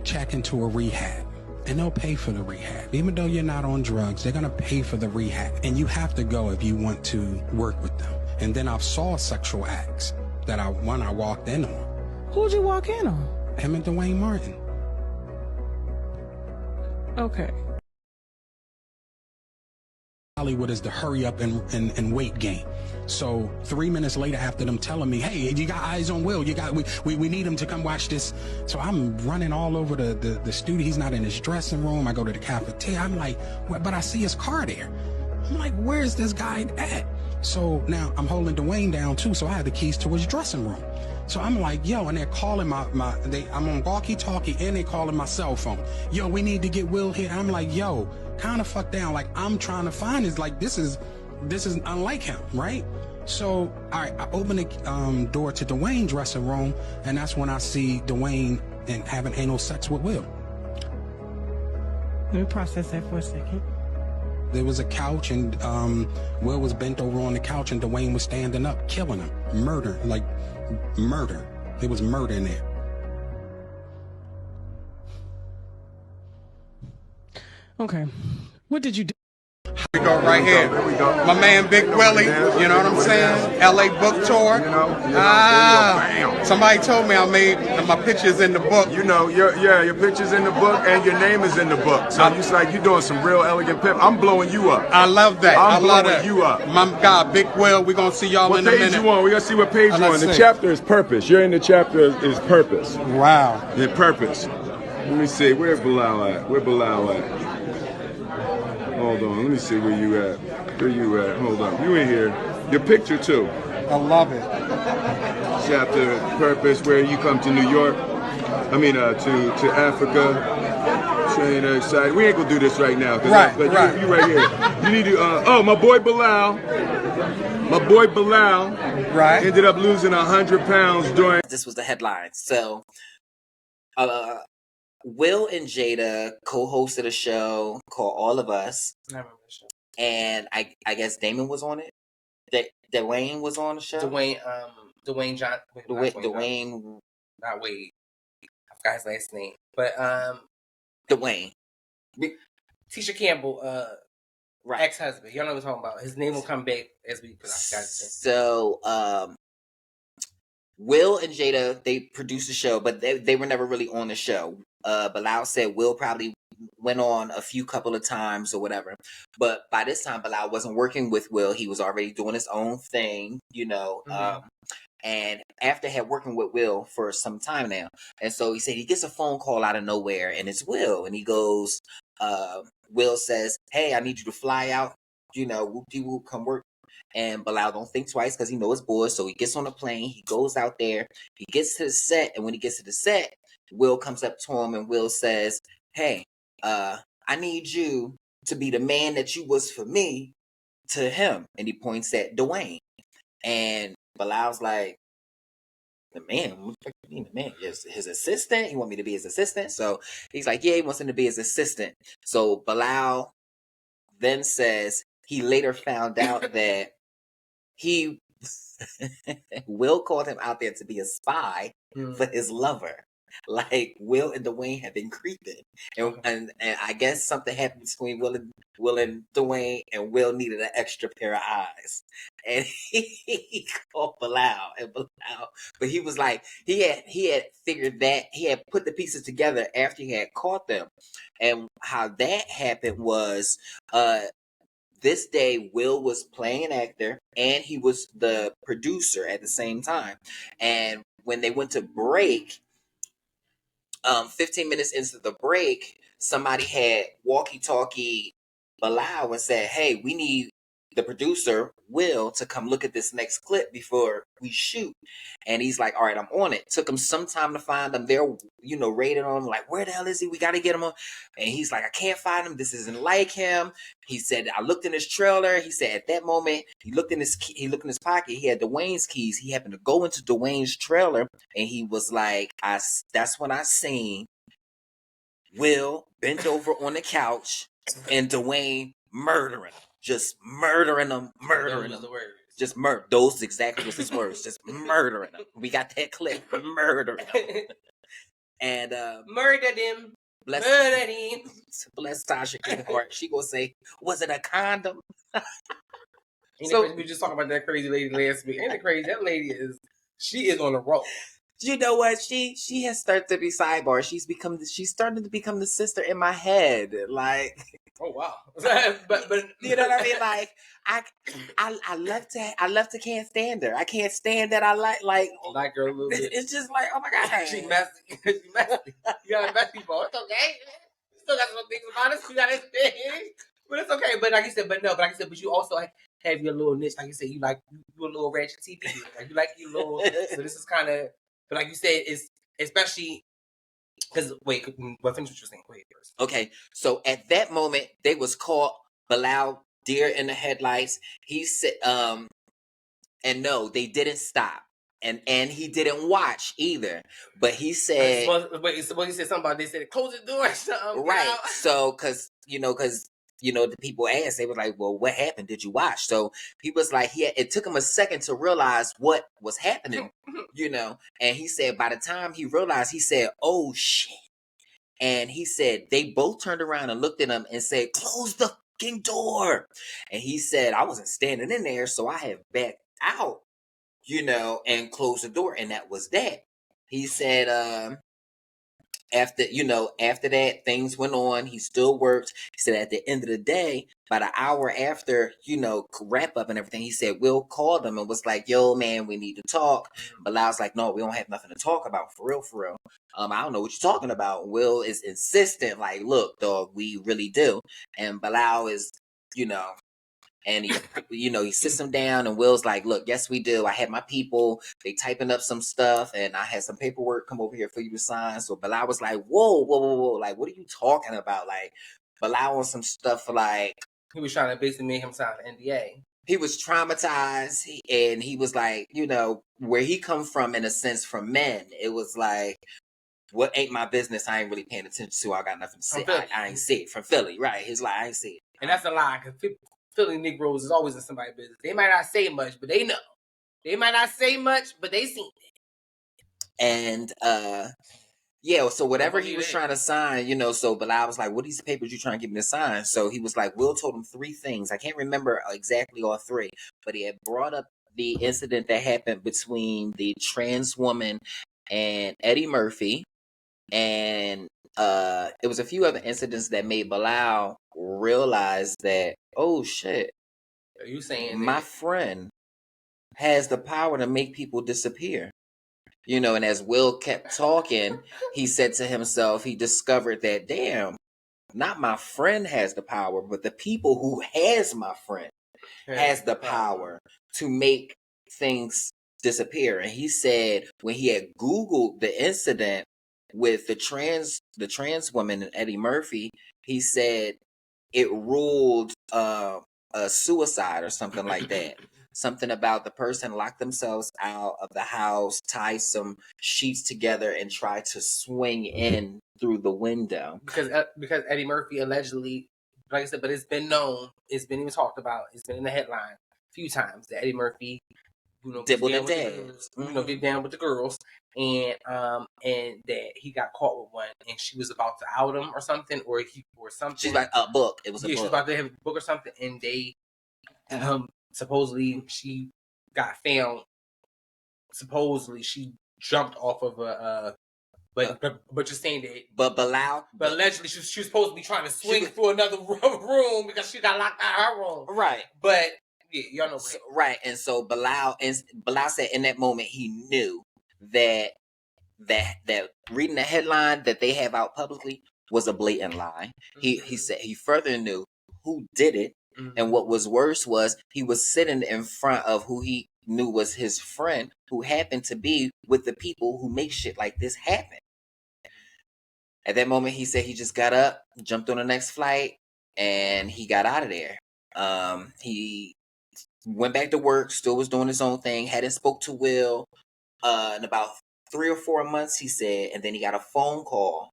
check into a rehab. And they'll pay for the rehab. Even though you're not on drugs, they're gonna pay for the rehab. And you have to go if you want to work with them. And then I've saw sexual acts that I walked in on. Who'd you walk in on? Him and Dwayne Martin. Okay. Hollywood is the hurry up and wait game. So 3 minutes later, after them telling me, "Hey, you got eyes on Will, we need him to come watch this." So I'm running all over the studio. He's not in his dressing room. I go to the cafeteria. I'm like, but I see his car there. I'm like, where's this guy at? So now I'm holding Dwayne down too. So I have the keys to his dressing room. So I'm like, yo, and they're calling I'm on walkie-talkie and they're calling my cell phone. Yo, we need to get Will here. I'm like, yo, kind of fuck down. Like I'm trying to find this is unlike him, right? So, all right, I open the door to Dwayne's dressing room, and that's when I see Dwayne and having anal sex with Will. Let me process that for a second. There was a couch, and Will was bent over on the couch, and Dwayne was standing up, killing him, murder. There was murder in there. Okay, what did you do? We go right here. There we go. My man Big Willie, you know what I'm saying? LA book tour. Somebody told me I made my pictures in the book. You know, your picture's in the book and your name is in the book. So you like you're doing some real elegant pimp. I'm blowing you up. I love that. I'm I love blowing that. you up. My God, Big Will, we're gonna see y'all in a minute. What page you on? We're gonna see what page you on. The chapter is purpose. You're in the chapter is purpose. Wow. The purpose. Let me see. Where's Bilal at? Where Bilal at? Hold on, let me see where you at. Where you at? Hold on. You in here. Your picture too. I love it. Chapter purpose, where you come to New York. I mean to Africa. Trainer excited. We ain't gonna do this right now. Right. You right here. You need to my boy Bilal. Right. Ended up losing 100 pounds during. This was the headline. So Will and Jada co-hosted a show called All of Us. I remember the show. And I guess Damon was on it. Dwayne was on the show. Dwayne John. Dwayne. Not Wade. I forgot his last name. But Dwayne. Tisha Campbell, right. ex-husband. Y'all know what I'm talking about. His name will come back as we. So Will and Jada, they produced the show, but they were never really on the show. Bilal said Will probably went on a couple of times or whatever. But by this time, Bilal wasn't working with Will. He was already doing his own thing, you know. Mm-hmm. And after had working with Will for some time now. And so he said he gets a phone call out of nowhere, and it's Will. And he goes, Will says, hey, I need you to fly out, you know, whoop-de-whoop, come work. And Bilal don't think twice because he knows it's boys. So he gets on the plane. He goes out there. He gets to the set. And when he gets to the set, Will comes up to him and Will says, hey, I need you to be the man that you was for me to him. And he points at Dwayne. And Bilal's like, the man? What the fuck you mean the man? His assistant? He want me to be his assistant? So he's like, yeah, he wants him to be his assistant. So Bilal then says he later found out that he Will called him out there to be a spy for his lover. Like Will and Dwayne have been creeping, and I guess something happened between Will and Dwayne, and Will needed an extra pair of eyes, and he called Bilal, but he was like he had figured that he had put the pieces together after he had caught them, and how that happened was this day, Will was playing an actor and he was the producer at the same time. And when they went to break, 15 minutes into the break, somebody had walkie-talkie Bilal and said, hey, we need the producer, Will, to come look at this next clip before we shoot. And he's like, all right, I'm on it. Took him some time to find him. They're, you know, raiding on him, like, where the hell is he? We got to get him on. And he's like, I can't find him. This isn't like him. He said, I looked in his trailer. He said at that moment, he looked in his pocket. He had Dwayne's keys. He happened to go into Dwayne's trailer. And he was like, that's when I seen Will bent over on the couch and Dwayne murdering him. Just murdering them. Just murder. Those exactly was his words. Just murdering them. We got that clip. Murdering them. And murdered him. Bless Tasha Kingheart. She gonna say, was it a condom? So we just talking about that crazy lady last week. Ain't it crazy? That lady she is on a roll. You know what? She has started to be sidebar. She's starting to become the sister in my head. Like, oh wow. but you know what I mean? Like I love to can't stand her. I can't stand that I like her a little bit. It's just like, oh my god. She messy. You got a messy boy. It's okay. You still got some things about us. You got it. But it's okay. But like you said, but you also have your little niche. Like you said, you a little ratchet TV. Like you like your little. So this is kind of. But like you said, it's especially because finish what you're saying. Wait first. Okay, so at that moment, they was caught Bilal deer in the headlights. He said, and no, they didn't stop, and he didn't watch either. But he said, he said something about they said close the door or something. Right. So, because the people asked, they was like, well, what happened? Did you watch? So he was like, it took him a second to realize what was happening, and he said by the time he realized, he said, oh shit. And he said, they both turned around and looked at him and said, close the fucking door. And he said, I wasn't standing in there, so I have backed out, and closed the door. And that was that. He said, after that, things went on. He still worked. He said at the end of the day, about an hour after, wrap up and everything, he said, Will called him and was like, yo, man, we need to talk. Bilal's like, no, we don't have nothing to talk about. For real. I don't know what you're talking about. Will is insistent, like, look, dog, we really do. And Bilal is, and he, he sits him down and Will's like, look, yes, we do. I had my people, they typing up some stuff and I had some paperwork come over here for you to sign. So Bilal was like, whoa. Like, what are you talking about? Like, Bilal on some stuff like. He was trying to basically make him sign an NDA. He was traumatized and he was like, where he come from in a sense from men, it was like, what ain't my business, I ain't really paying attention to. I got nothing to say. I ain't see it. From Philly, right? He's like, I ain't see it. And that's a lie, because Philly Negroes is always in somebody's business. They might not say much, but they know. They might not say much, but they seen it. And yeah, so whatever he was trying to sign, you know, so Bilal was like, what are these papers you trying to get me to sign? So he was like, Will told him 3 things. I can't remember exactly all 3, but he had brought up the incident that happened between the trans woman and Eddie Murphy. And it was a few other incidents that made Bilal realize that, oh shit, Are you saying my friend has the power to make people disappear? You know, and as Will kept talking, he said to himself, he discovered that, damn, not my friend has the power, but the people who has my friend has the power to make things disappear. And he said when he had Googled the incident with the trans woman and Eddie Murphy, he said it ruled a suicide or something like that. Something about the person locked themselves out of the house, tied some sheets together, and tried to swing in through the window. Because Eddie Murphy allegedly, like I said, but it's been known, it's been even talked about, it's been in the headline a few times that Eddie Murphy, you know, dibbled and get down with the girls, and that he got caught with one, and she was about to out him or something, or something. She's like a book. It was a book. She was about to have a book or something, and they supposedly she got found. Supposedly she jumped off of a. But you're saying that. But Bilal. But allegedly she was supposed to be trying to swing through another room because she got locked out of her room. Right. But yeah, y'all know. So, right, and so Bilal said in that moment he knew that reading the headline that they have out publicly was a blatant lie. Mm-hmm. He said he further knew who did it, and what was worse was he was sitting in front of who he knew was his friend, who happened to be with the people who make shit like this happen. At that moment, he said he just got up, jumped on the next flight, and he got out of there. He went back to work, still was doing his own thing, hadn't spoke to Will in about 3 or 4 months, he said, and then he got a phone call,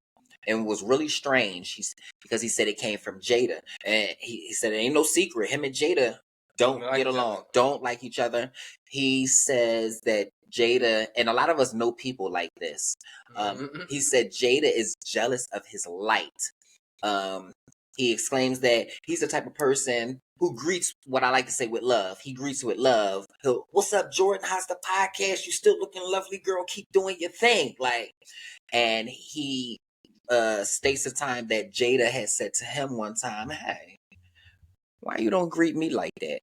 and it was really strange because he said it came from Jada, and he said it ain't no secret, him and Jada don't get along, don't like each other. He says that Jada, and a lot of us know people like this, he said Jada is jealous of his light. He exclaims that he's the type of person who greets what I like to say with love. He greets with love. What's up, Jordin? How's the podcast? You still looking lovely, girl. Keep doing your thing. And he states the time that Jada had said to him one time, hey, why you don't greet me like that?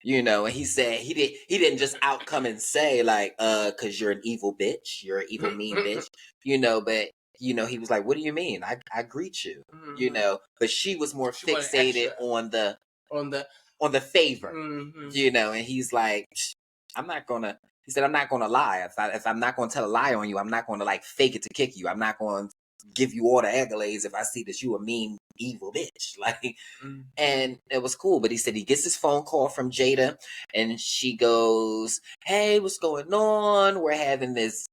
You know, and he said he didn't just come and say like, cause you're an evil bitch. You're an evil mean bitch. You know, but you know, he was like, what do you mean? I greet you. Mm-hmm. You know, but she was more fixated on the favor. Mm-hmm. You know, and he's like, I'm not gonna lie. If I'm not gonna tell a lie on you, I'm not gonna like fake it to kick you. I'm not gonna give you all the accolades if I see that you a mean, evil bitch. And it was cool. But he said he gets this phone call from Jada, and she goes, hey, what's going on? We're having this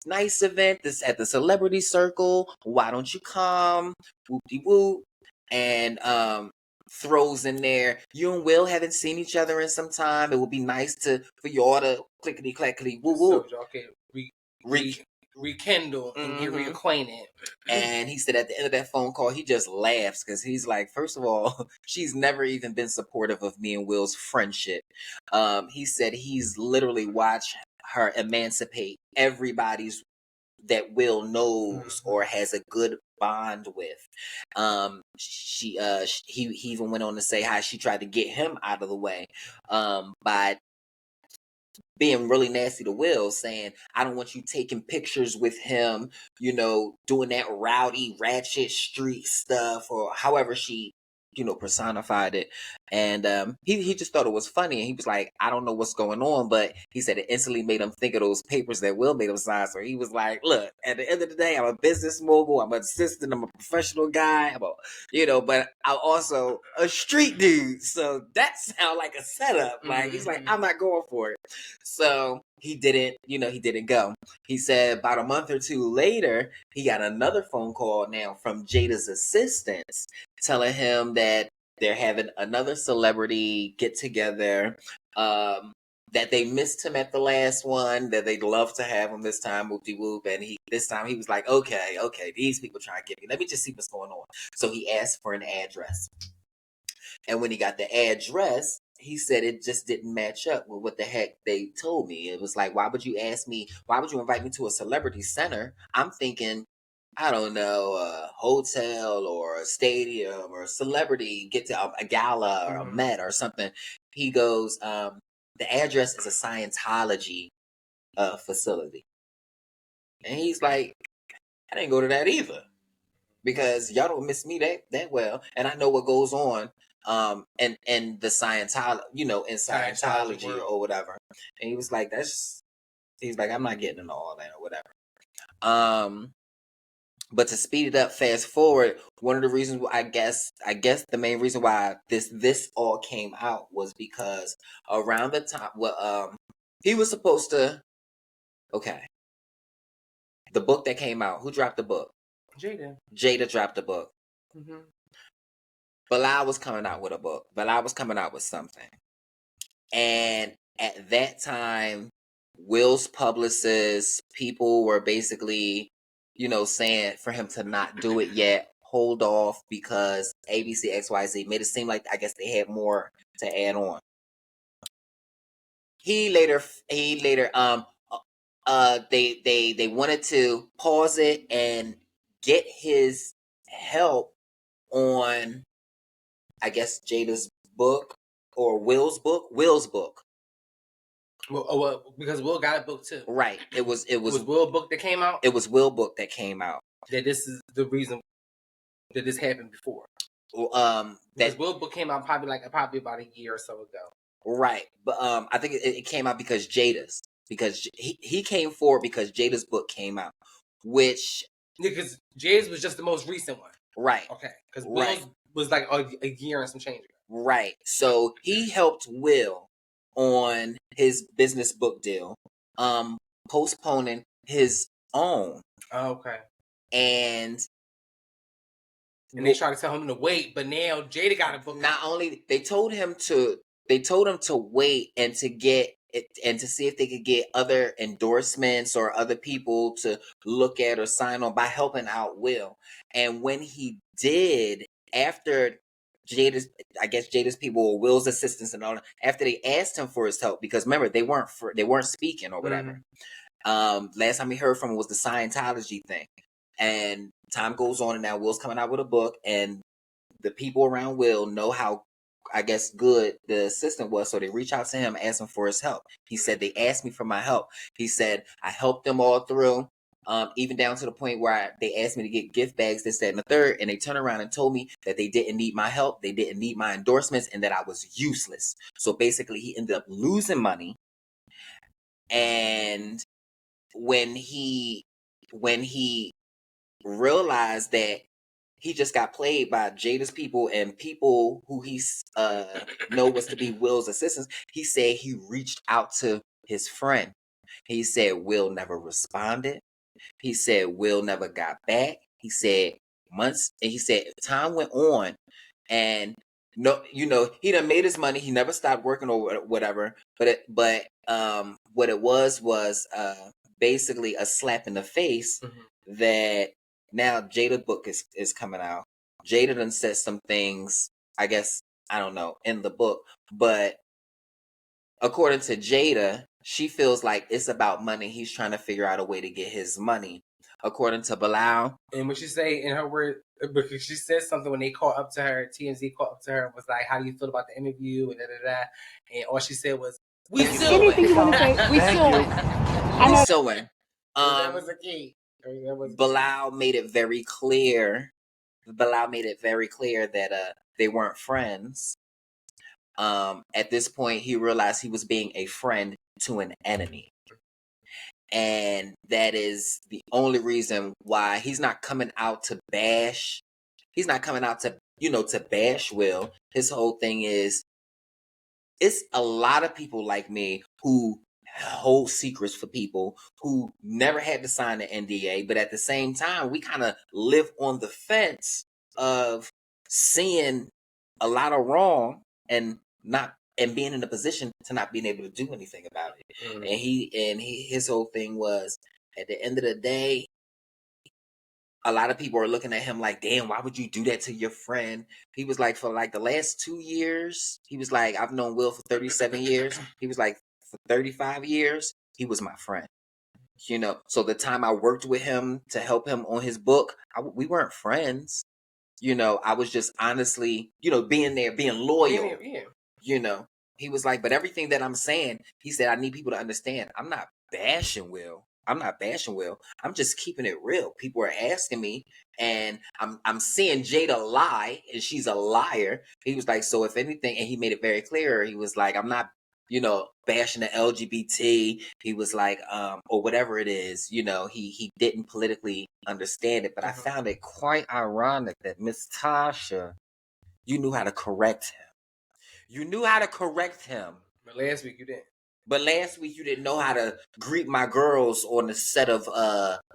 nice event this at the celebrity circle, why don't you come? Whoop-de-whoop. And throws in there, you and Will haven't seen each other in some time, it would be nice for y'all to clickety clackety woo woo, so y'all can rekindle and get reacquainted. And he said at the end of that phone call he just laughs because he's like, first of all, she's never even been supportive of me and Will's friendship. He said he's literally watched her emancipate everybody's that Will knows or has a good bond with. He even went on to say how she tried to get him out of the way by being really nasty to Will, saying, I don't want you taking pictures with him, you know, doing that rowdy, ratchet street stuff, or however she, you know, personified it. And he just thought it was funny, and he was like, I don't know what's going on, but he said it instantly made him think of those papers that Will made him sign. So he was like, look, at the end of the day, I'm a business mogul, I'm an assistant, I'm a professional guy, but I'm also a street dude. So that sounds like a setup. Like, he's like, I'm not going for it. So he didn't go. He said about a month or two later, he got another phone call now from Jada's assistants telling him that they're having another celebrity get together, that they missed him at the last one, that they'd love to have him this time, whoop-de-whoop. And this time he was like, okay, these people trying to get me. Let me just see what's going on. So he asked for an address. And when he got the address, he said it just didn't match up with what the heck they told me. It was like, why would you ask me? Why would you invite me to a celebrity center? I'm thinking, I don't know, a hotel or a stadium or a celebrity get to a gala or a Met or something. He goes, the address is a Scientology facility. And he's like, I didn't go to that either. Because y'all don't miss me that well. And I know what goes on and the Scientology, in Scientology or whatever. And he was like, he's like, I'm not getting into all that or whatever. But to speed it up, fast forward, one of the reasons I guess the main reason why this all came out was because around the time he was supposed to the book that came out, who dropped the book? Jada dropped the book. Mm-hmm. Bilal was coming out with a book. Bilal was coming out with something. And at that time, Will's publicists, people were basically, saying for him to not do it yet, hold off because ABC XYZ made it seem like I guess they had more to add on. He later they wanted to pause it and get his help on, I guess, Jada's book or Will's book. Well, because Will got a book too. Right. It was Will book that came out. It was Will book that came out. That this is the reason that this happened before. That Will book came out probably about a year or so ago. Right, but I think it came out because he came forward because Jada's book came out, which because Jada's was just the most recent one. Right. Okay. Because Will's was like a year and some change ago. Right. So he helped Will on his business book deal, postponing his own. Okay. And they tried to tell him to wait, but now Jada got a book. Not only they told him to wait and to get it, and to see if they could get other endorsements or other people to look at or sign on by helping out Will. And when he did, after Jada's people or Will's assistants and all that, after they asked him for his help, because remember they weren't speaking or whatever. Last time he heard from him was the Scientology thing. And time goes on, and now Will's coming out with a book, and the people around Will know how, I guess, good the assistant was, so they reach out to him, ask him for his help. He said, they asked me for my help. He said, I helped them all through, even down to the point where they asked me to get gift bags, this, that, and the third, and they turned around and told me that they didn't need my help, they didn't need my endorsements, and that I was useless. So basically, he ended up losing money, and when he realized that he just got played by Jada's people and people who he know was to be Will's assistants, he said he reached out to his friend. He said Will never responded. He said Will never got back. He said months, and he said time went on, and he done made his money. He never stopped working or whatever. But what it was basically a slap in the face that. Now Jada book is coming out. Jada done said some things, I guess, I don't know, in the book. But according to Jada, she feels like it's about money. He's trying to figure out a way to get his money. According to Bilal. And what she say in her word, because she said something when they called up to her, TMZ called up to her and was like, how do you feel about the interview? And da-da-da. And all she said was, we suing. Anything you want to say, we suing. We suing. That was the key. Bilal made it very clear. That they weren't friends. At this point, he realized he was being a friend to an enemy, and that is the only reason why he's not coming out to bash. He's not coming out to to bash Will. His whole thing is, it's a lot of people like me who hold secrets for people who never had to sign an NDA, but at the same time, we kind of live on the fence of seeing a lot of wrong and being in a position to not being able to do anything about it. And his whole thing was, at the end of the day, a lot of people are looking at him like, damn, why would you do that to your friend? He was like, for like the last 2 years, he was like, I've known Will for 37 years. He was like, for 35 years, he was my friend. You know, so the time I worked with him to help him on his book, we weren't friends. You know, I was just honestly, you know, being there, being loyal. Yeah. You know, he was like, but everything that I'm saying, he said, I need people to understand. I'm not bashing Will. I'm just keeping it real. People are asking me, and I'm seeing Jada lie, and she's a liar. He was like, so if anything, and he made it very clear. He was like, I'm not, you know, bashing the LGBT. He was like, or whatever it is. You know, he didn't politically understand it, but I found it quite ironic that Miss Tasha, you knew how to correct him. You knew how to correct him. But last week you didn't. But last week you didn't know how to greet my girls on the set of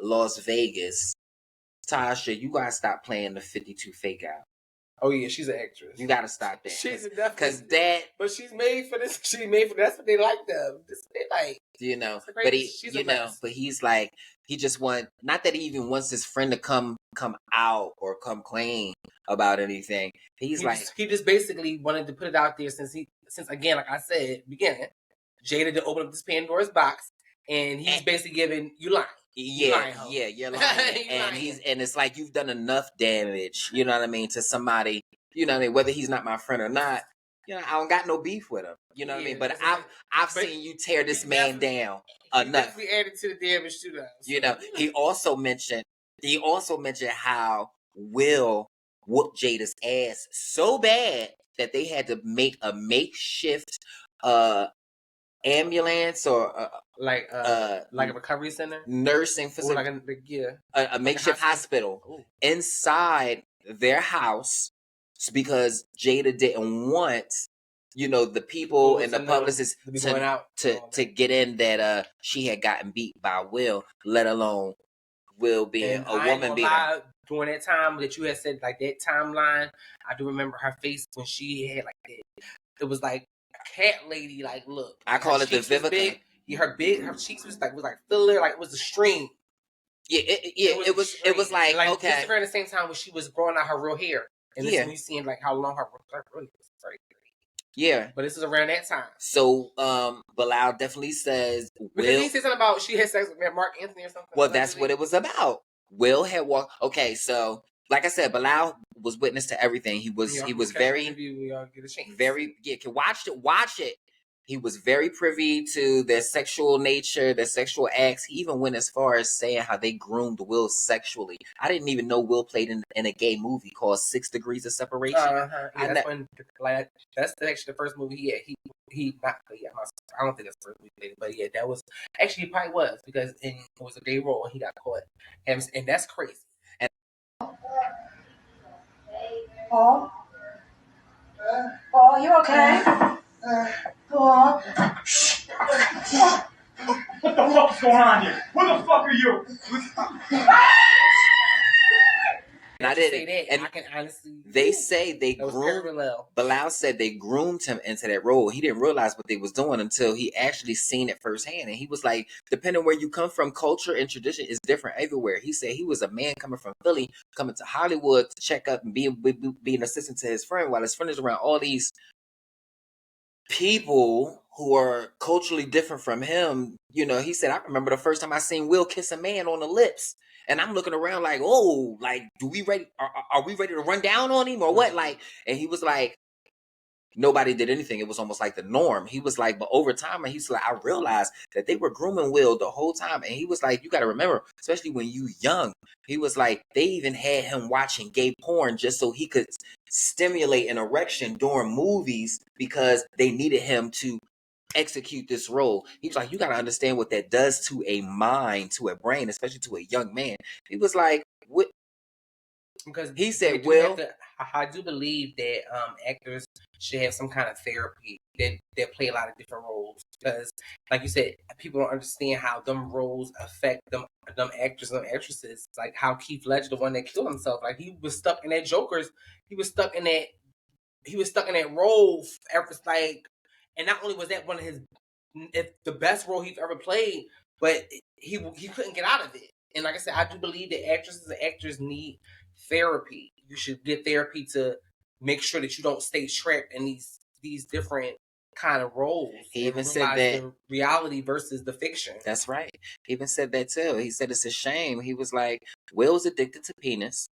Las Vegas. Tasha, you gotta stop playing the 52 fake out. Oh yeah, she's an actress. You gotta stop that. She's definitely, because that. But she's made for this. She's made for that's what they like them. They like. You know, but but he's like, he just not that he even wants his friend to come out or come clean about anything. He just basically wanted to put it out there since again, like I said, beginning, Jada did open up this Pandora's box, and he's basically giving you lying. You're lying. And it's like, you've done enough damage, you know what I mean, to somebody, you know what I mean, whether he's not my friend or not. You know, I don't got no beef with him. You know what I mean? But I've seen you tear this man down enough. We added to the damage too, though. You know, he also mentioned how Will whooped Jada's ass so bad that they had to make a makeshift ambulance or like a recovery center, nursing facility, a makeshift hospital inside their house, because Jada didn't want, you know, the people and the publicists to get in that she had gotten beat by Will, let alone Will being a woman beater. During that time that you had said, like that timeline, I do remember her face when she had like that. It was like a cat lady, like look. I call it the Vivica. Her cheeks was like filler, like it was a stream. Yeah, it was like okay. This is around the same time when she was growing out her real hair. And this is when you seeing like how long her really was. Yeah. But this is around that time. So Bilal definitely says because he said something about she had sex with Mark Anthony or something. Well, that's what it was about. Will had walked. Okay, so like I said, Bilal was witness to everything. He was very watch it. He was very privy to their sexual nature, their sexual acts. He even went as far as saying how they groomed Will sexually. I didn't even know Will played in a gay movie called 6 Degrees of Separation. Yeah, that's actually the first movie he not. Yeah, I don't think that's the first movie he played, but yeah, that was actually, he probably was, because it was a gay role and he got caught, and that's crazy. And Paul, you okay? Paul. What the fuck is going on here? Who the fuck are you? And I didn't. And I can honestly. They say they groomed. Bilal said they groomed him into that role. He didn't realize what they was doing until he actually seen it firsthand. And he was like, depending where you come from, culture and tradition is different everywhere. He said he was a man coming from Philly, coming to Hollywood to check up and be an assistant to his friend, while his friend is around all these people who are culturally different from him. You know, he said, I remember the first time I seen Will kiss a man on the lips. And I'm looking around like, oh, like, are we ready to run down on him or what? Like, and he was like, nobody did anything. It was almost like the norm. He was like, but over time, and he's like, I realized that they were grooming Will the whole time. And he was like, you got to remember, especially when you young, he was like, they even had him watching gay porn just so he could stimulate an erection during movies because they needed him to execute this role. He was like, you got to understand what that does to a mind, to a brain, especially to a young man. He was like, what? Because he said, Will, I do believe that actors should have some kind of therapy that play a lot of different roles. because, like you said, people don't understand how them roles affect them actors and actresses. Like how Keith Ledger, the one that killed himself, like he was stuck in that Joker's. He was stuck in that role ever, like, and not only was that one of his, if the best role he's ever played, but he couldn't get out of it. And like I said, I do believe that actresses and actors need therapy. You should get therapy to make sure that you don't stay trapped in these different kind of roles. He even said that the reality versus the fiction. That's right. He even said that too. He said it's a shame. He was like, Will's addicted to penis.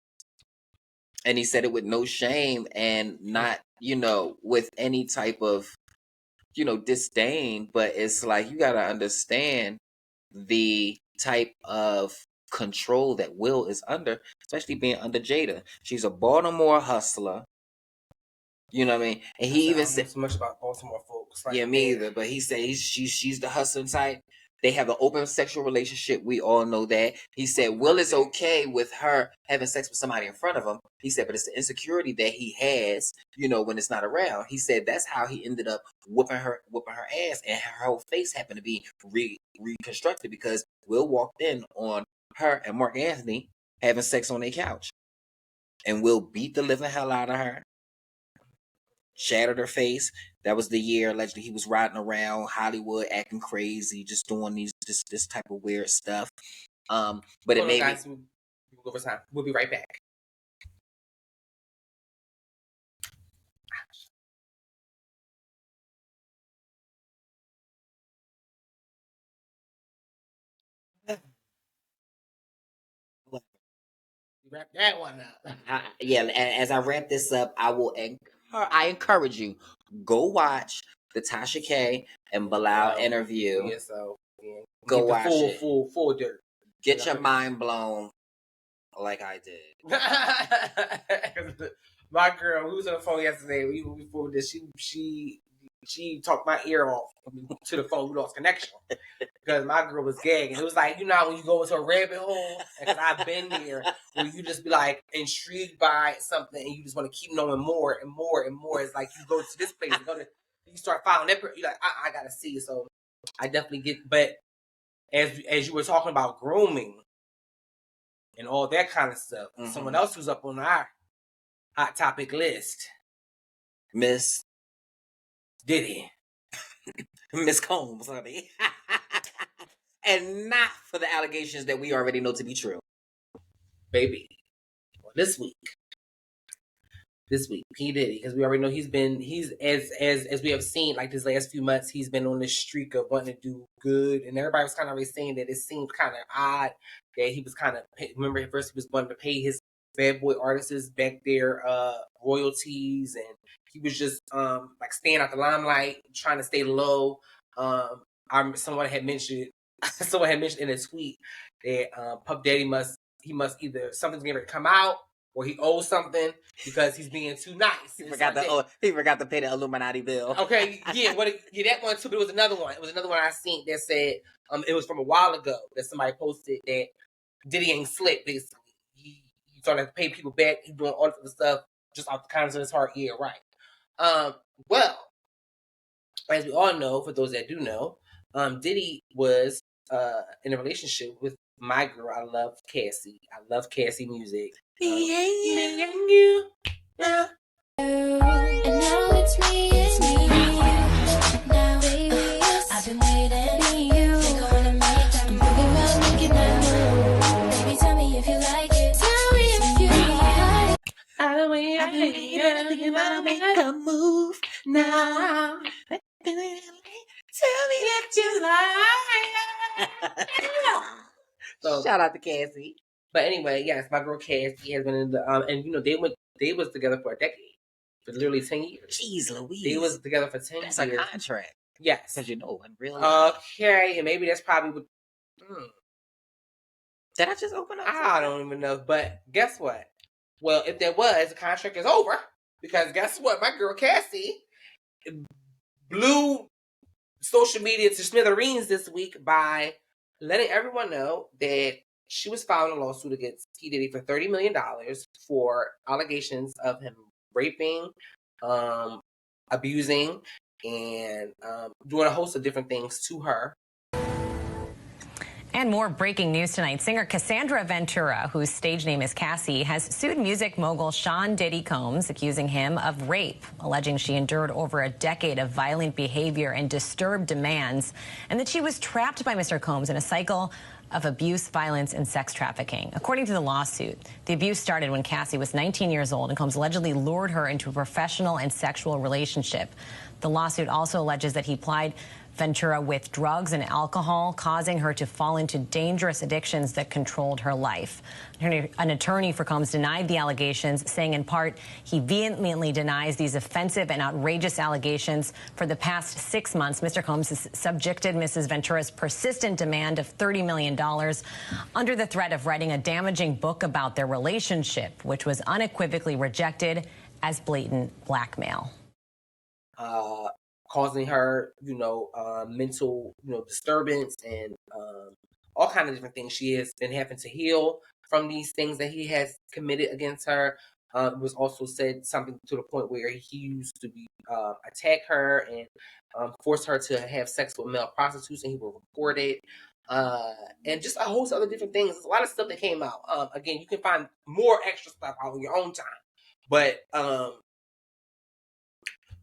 And he said it with no shame and not, with any type of, disdain. But it's like, you got to understand the type of control that Will is under, especially being under Jada. She's a Baltimore hustler. You know what I mean? And he even said so much about Baltimore folks. Like, yeah, me either. But he said she's the hustling type. They have an open sexual relationship. We all know that. He said Will is okay with her having sex with somebody in front of him. He said, but it's the insecurity that he has, when it's not around. He said that's how he ended up whooping her ass, and her whole face happened to be reconstructed because Will walked in on her and Mark Anthony having sex on their couch, and Will beat the living hell out of her. Shattered her face. That was the year allegedly he was riding around Hollywood acting crazy, just doing this type of weird stuff. But it made guys, we'll go over time. We'll be right back. Wrap that one up. As I wrap this up, I encourage you, go watch the Tasha K and Bilal interview. Yeah, so go watch it. Full dirt. Get your mind blown like I did. My girl, we was on the phone yesterday. Even before this, she talked my ear off to the phone. We lost connection because my girl was gagging. It was like, when you go into a rabbit hole, because I've been there, where you just be like intrigued by something and you just want to keep knowing more and more and more. It's like you go to this place, you start following that person, you're like, I gotta see it. So I definitely get, but as you were talking about grooming and all that kind of stuff, someone else who's up on our hot topic list, Miss Diddy. Miss Combs, honey. And not for the allegations that we already know to be true. Baby. Well, this week, P. Diddy, because we already know he's as we have seen, like this last few months, he's been on this streak of wanting to do good. And everybody was kind of already saying that it seemed kind of odd that he was kind of, remember at first he was wanting to pay his bad boy artists back their royalties, and he was just like staying out the limelight, trying to stay low. Someone had mentioned in a tweet that Puff Daddy must either something's going to come out or he owes something because he's being too nice. He forgot to pay the Illuminati bill. Okay, yeah, that one too. But it was another one. It was another one I seen that said it was from a while ago that somebody posted that Diddy ain't slick. Basically, he started to pay people back. He's doing all the stuff just off the kindness of his heart. Yeah, right. Well, as we all know, for those that do know, Diddy was in a relationship with my girl. I love Cassie. I love Cassie music. You. Yeah. And now it's me. Now, baby, I've been waiting. You think I wanna make that move? I'm thinking about making that move. Baby, tell me if you like it. Tell me if you like it. I've been waiting. Thinking about make a move now. Tell me if you like it. So, shout out to Cassie. But anyway, yes, my girl Cassie has been in the and they was together for a decade, for literally 10 years. Jeez Louise. They was together for 10 years. That's a contract. Yes. Because in real life. Okay, and maybe that's probably what did I just open up? I don't even know. But guess what? Well, if there was, the contract is over. Because guess what? My girl Cassie blew social media to smithereens this week by letting everyone know that she was filing a lawsuit against P. Diddy for $30 million for allegations of him raping, abusing, and doing a host of different things to her. And more breaking news tonight. Singer Cassandra Ventura, whose stage name is Cassie, has sued music mogul Sean Diddy Combs, accusing him of rape, alleging she endured over a decade of violent behavior and disturbed demands, and that she was trapped by Mr. Combs in a cycle of abuse, violence, and sex trafficking. According to the lawsuit, the abuse started when Cassie was 19 years old, and Combs allegedly lured her into a professional and sexual relationship. The lawsuit also alleges that he plied Ventura with drugs and alcohol, causing her to fall into dangerous addictions that controlled her life. An attorney for Combs denied the allegations, saying in part he vehemently denies these offensive and outrageous allegations. For the past 6 months, Mr. Combs has subjected Mrs. Ventura's persistent demand of $30 million under the threat of writing a damaging book about their relationship, which was unequivocally rejected as blatant blackmail. Causing her, mental, disturbance and all kinds of different things. She has been having to heal from these things that he has committed against her. It was also said something to the point where he used to attack her and force her to have sex with male prostitutes, and he will record it. And just a host of other different things. There's a lot of stuff that came out. Again, you can find more extra stuff out on your own time. But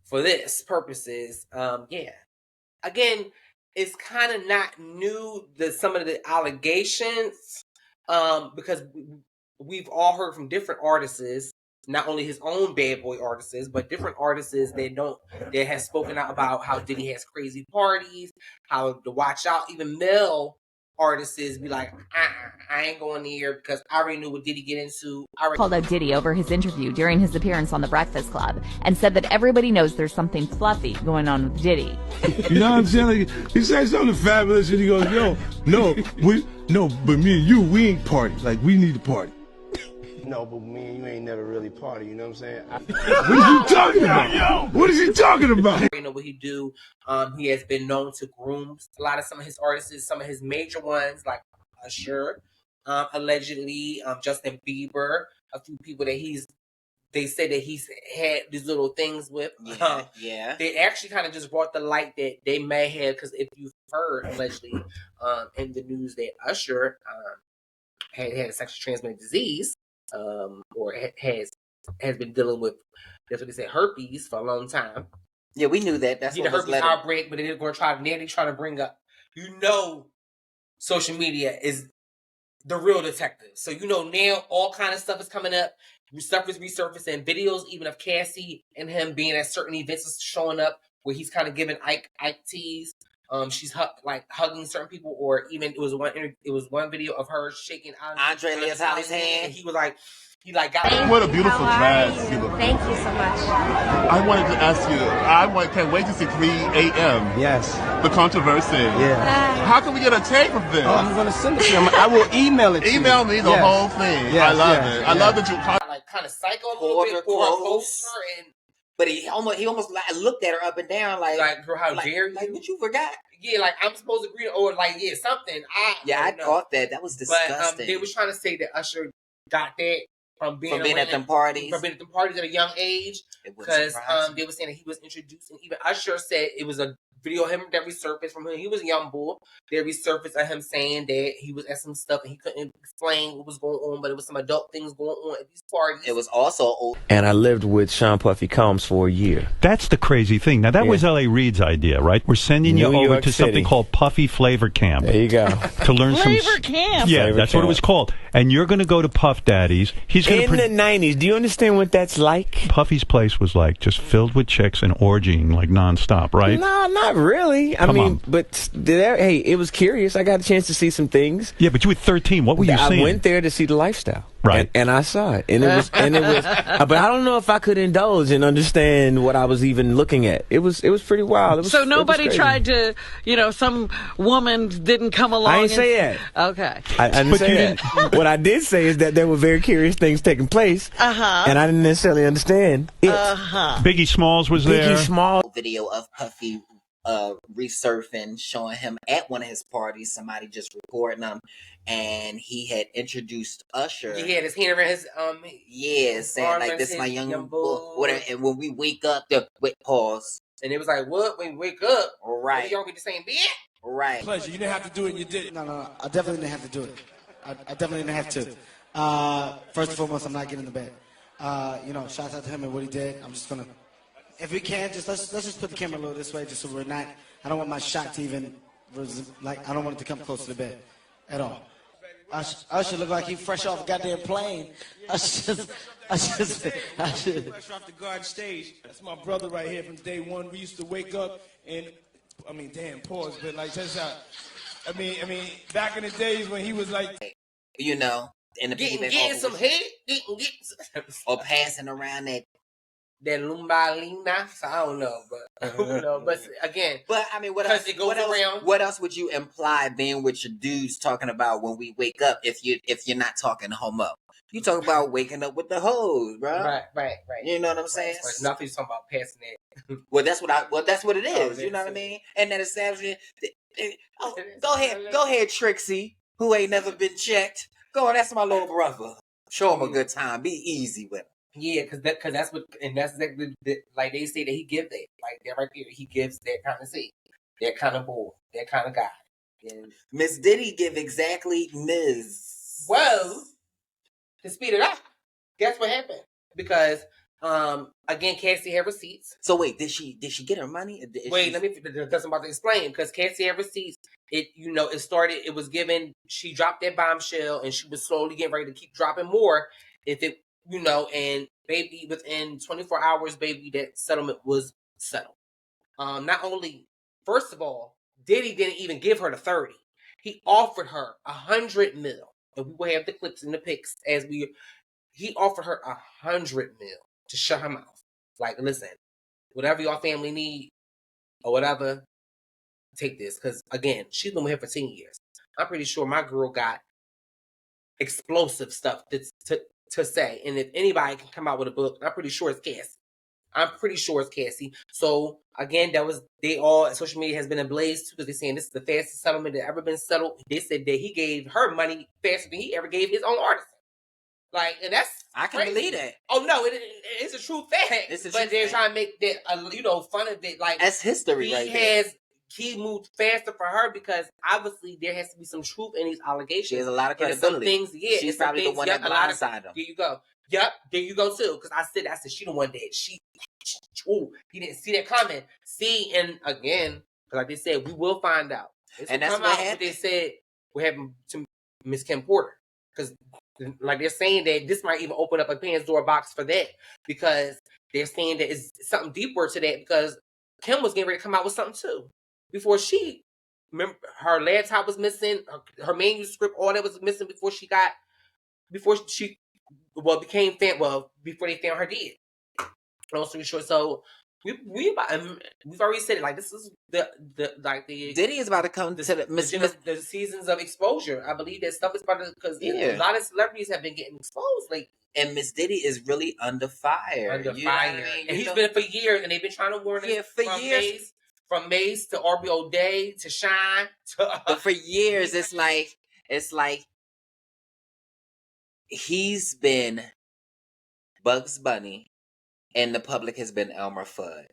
for this purposes, again, it's kind of not new, some of the allegations, because we've all heard from different artists, not only his own bad boy artists, but different artists that have spoken out about how Diddy has crazy parties, how to watch out. Even male artists be like, I ain't going here because I already knew what Diddy get into. Called out Diddy over his interview during his appearance on The Breakfast Club and said that everybody knows there's something fluffy going on with Diddy. You know what I'm saying? Like, he said something fabulous and he goes, but me and you, we ain't party. Like, we need to party. No, but me and you ain't never really party, you know what I'm saying? What is he talking about? What is he talking about? You know what he do. He has been known to groom a lot of some of his artists, some of his major ones like Usher, allegedly, Justin Bieber, a few people that they said that he's had these little things with. They actually kind of just brought the light that they may have, because if you've heard allegedly in the news that Usher had a sexually transmitted disease, or has been dealing with, that's what they said, herpes for a long time. Yeah, we knew that. That's what was herpes outbreak, but they're going to try to bring up, social media is the real detective. So now all kind of stuff is coming up. Stuff is resurfacing. Videos even of Cassie and him being at certain events is showing up where he's kind of giving Ike tease. She's hugging certain people, or even it was one video of her shaking Andre Leotali's hand, and he was like, got what a beautiful dress you look. Thank you so much. I wanted to ask you, can't wait to see 3 a.m. Yes. The controversy. Yeah. How can we get a tape of this? Oh, I'm going to send it to him. I will email it to you. Email me the whole thing. Yes, I love it. I love that you kind of psycho a little bit for a poster, but he almost looked at her up and down like girl, how dare you? Like, what, you forgot? Yeah, like I'm supposed to agree, or something. I thought that was disgusting. But they was trying to say that Usher got that from being at them parties, at a young age, because they were saying that he was introduced, and even Usher said it was a video of him that resurfaced from him. He was a young bull. They resurfaced of him saying that he was at some stuff and he couldn't explain what was going on, but it was some adult things going on at these parties. It was also and I lived with Sean Puffy Combs for a year. That's the crazy thing. Now, that was L.A. Reid's idea, right? We're sending you over to something called Puffy Flavor Camp. There you go. To learn Flavor Camp? Yeah, that's what it was called. And you're going to go to Puff Daddy's. He's going in the 90s. Do you understand what that's like? Puffy's place was like just filled with chicks and orgying like nonstop, right? No, not really. I mean, but hey, it was curious. I got a chance to see some things. Yeah, but you were 13. What were you seeing? I went there to see the lifestyle. Right. And I saw it. And it was but I don't know if I could indulge and understand what I was even looking at. It was pretty wild. So nobody tried to, some woman didn't come along. I didn't say that. Okay. I didn't say that. What I did say is that there were very curious things taking place. And I didn't necessarily understand it. Biggie Smalls was there. Biggie Smalls. Video of Puffy resurfing, showing him at one of his parties, somebody just recording him, and he had introduced Usher. He had his hand around his saying like, this my young bull, whatever. And when we wake up, pause. And it was like, what? When we wake up, right? Y'all be the same bed? Right. Pleasure. You didn't have to do it, and you did. No. I definitely didn't have to do it. I definitely didn't have to. First and foremost, I'm not getting in the bed. Shout out to him and what he did. I'm just gonna, if we can, let's just put the camera a little this way, just so we're not. I don't want my shot to even, I don't want it to come close to the bed, at all. I should look like he fresh off a goddamn plane. I should. Fresh off the garden stage. That's my brother right here from day one. We used to wake up and, pause, but like, check this out. Back in the days when he was like, in the getting some head, or passing around that lumbalina. So I don't know, but again. But I mean, what else would you imply being with your dudes talking about when we wake up if you're not talking homo? You talk about waking up with the hoes, bro. Right. You know what I'm saying? Nothing's talking about passing that. Well, that's what it is. You know what I mean? And that establishment. Go ahead, Trixie, who ain't never been checked. Go on, that's my little brother. Show him a good time. Be easy with him. Yeah, because that's what, and that's exactly like they say that he gives that, like that right there. He gives that kind of seed, that kind of boy, that kind of guy. And Miss Diddy give exactly Ms. Well, to speed it up, guess what happened? Because again, Cassie had receipts. So wait, did she get her money? That's what I'm about to explain. Because Cassie had receipts. It started. It was given. She dropped that bombshell, and she was slowly getting ready to keep dropping more. And baby, within 24 hours, baby, that settlement was settled. Not only, first of all, Diddy didn't even give her the 30. He offered her $100 million, and we will have the clips and the pics he offered her $100 million to shut her mouth. Like, listen, whatever your family need or whatever, take this. Because again, she's been with him for 10 years. I'm pretty sure my girl got explosive stuff to say. And if anybody can come out with a book, I'm pretty sure it's Cassie. So again, social media has been ablaze too, because they're saying this is the fastest settlement that ever been settled. They said that he gave her money faster than he ever gave his own artist. Like, and that's I can believe that. Oh no, it's a true fact. But they're trying to make that fun of it. Like, that's history, right? He moved faster for her because obviously there has to be some truth in these allegations. There's a lot of credibility. Some things, she's probably the one that blindsided him. There you go. Yep, there you go too. Because I said she the one that he didn't see that coming. See, and again, like they said, we will find out. And that's what happened. They said what happened to Miss Kim Porter, because like they're saying that this might even open up a Pandora's box for that, because they're saying that it's something deeper to that, because Kim was getting ready to come out with something too. Before her laptop was missing, her manuscript, all that was missing before they found her dead. Long story short, so we've already said it. Like, this is the Diddy is about to come to the seasons of exposure. I believe that stuff is about to, because a lot of celebrities have been getting exposed lately. And Miss Diddy is really under fire. And he's been for years, and they've been trying to warn us for years. From Mace to RBO Day to Shine but for years, it's like he's been Bugs Bunny, and the public has been Elmer Fudd.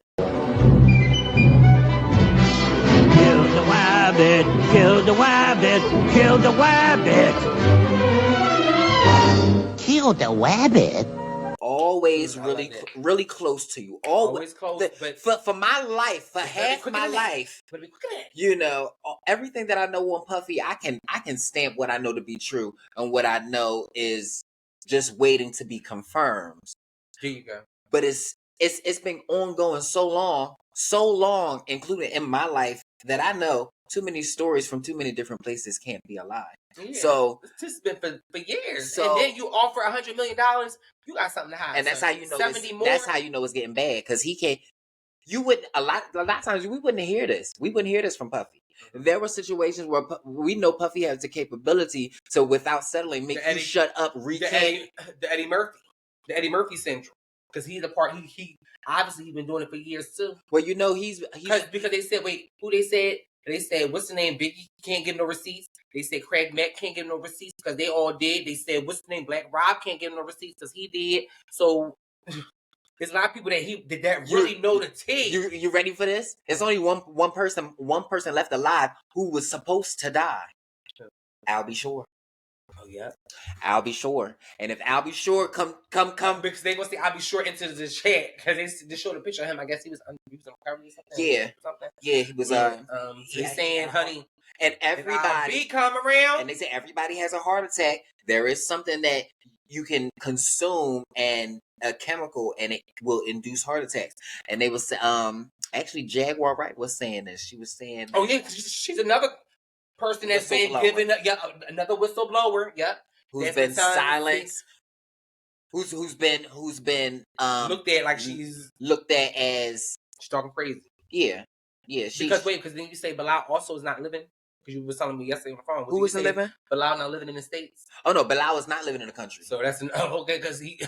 Kill the rabbit, kill the rabbit, kill the rabbit. Kill the rabbit. Always really close to you. Always close. But for my life, for half my life, everything that I know on Puffy, I can stamp what I know to be true and what I know is just waiting to be confirmed. There you go. But it's been ongoing so long, including in my life, that I know too many stories from too many different places can't be a lie. Yeah. So this has been for years. And then you offer $100 million, you got something to hide. And that's how you know that's how you know it's getting bad, because he can't. You wouldn't a lot of times we wouldn't hear this. We wouldn't hear this from Puffy. There were situations where we know Puffy has the capability to, without settling, make you shut up, recant. The Eddie Murphy syndrome. Because he's a part. He obviously he's been doing it for years too. Well, he's because they said, wait, who they said? They said, what's the name? Biggie can't give no receipts. They said Craig Mack can't give no receipts because they all did. They said, what's the name? Black Rob can't give no receipts because he did. So There's a lot of people that really know the tea. You ready for this? There's only one person left alive who was supposed to die. Albie Shore. Oh yeah, Albie Shore. And if Albie Shore come because they gonna see Albie Shore into the chat because they showed a picture of him. I guess he was on recovery or something. Yeah, yeah, he was. He's saying, honey, and everybody come around, and they say everybody has a heart attack. There is something that you can consume and a chemical, and it will induce heart attacks. And they was actually Jaguar Wright was saying this. She was saying, oh yeah, she's another person that's been given another whistleblower. Yeah, who's been silenced. Who's been looked at like she's looked at as she's talking crazy. Yeah. Because then you say Bilal also is not living. Because you were telling me yesterday on the phone. Who isn't living? Bilal not living in the States. Oh no, Bilal is not living in the country. So that's okay because he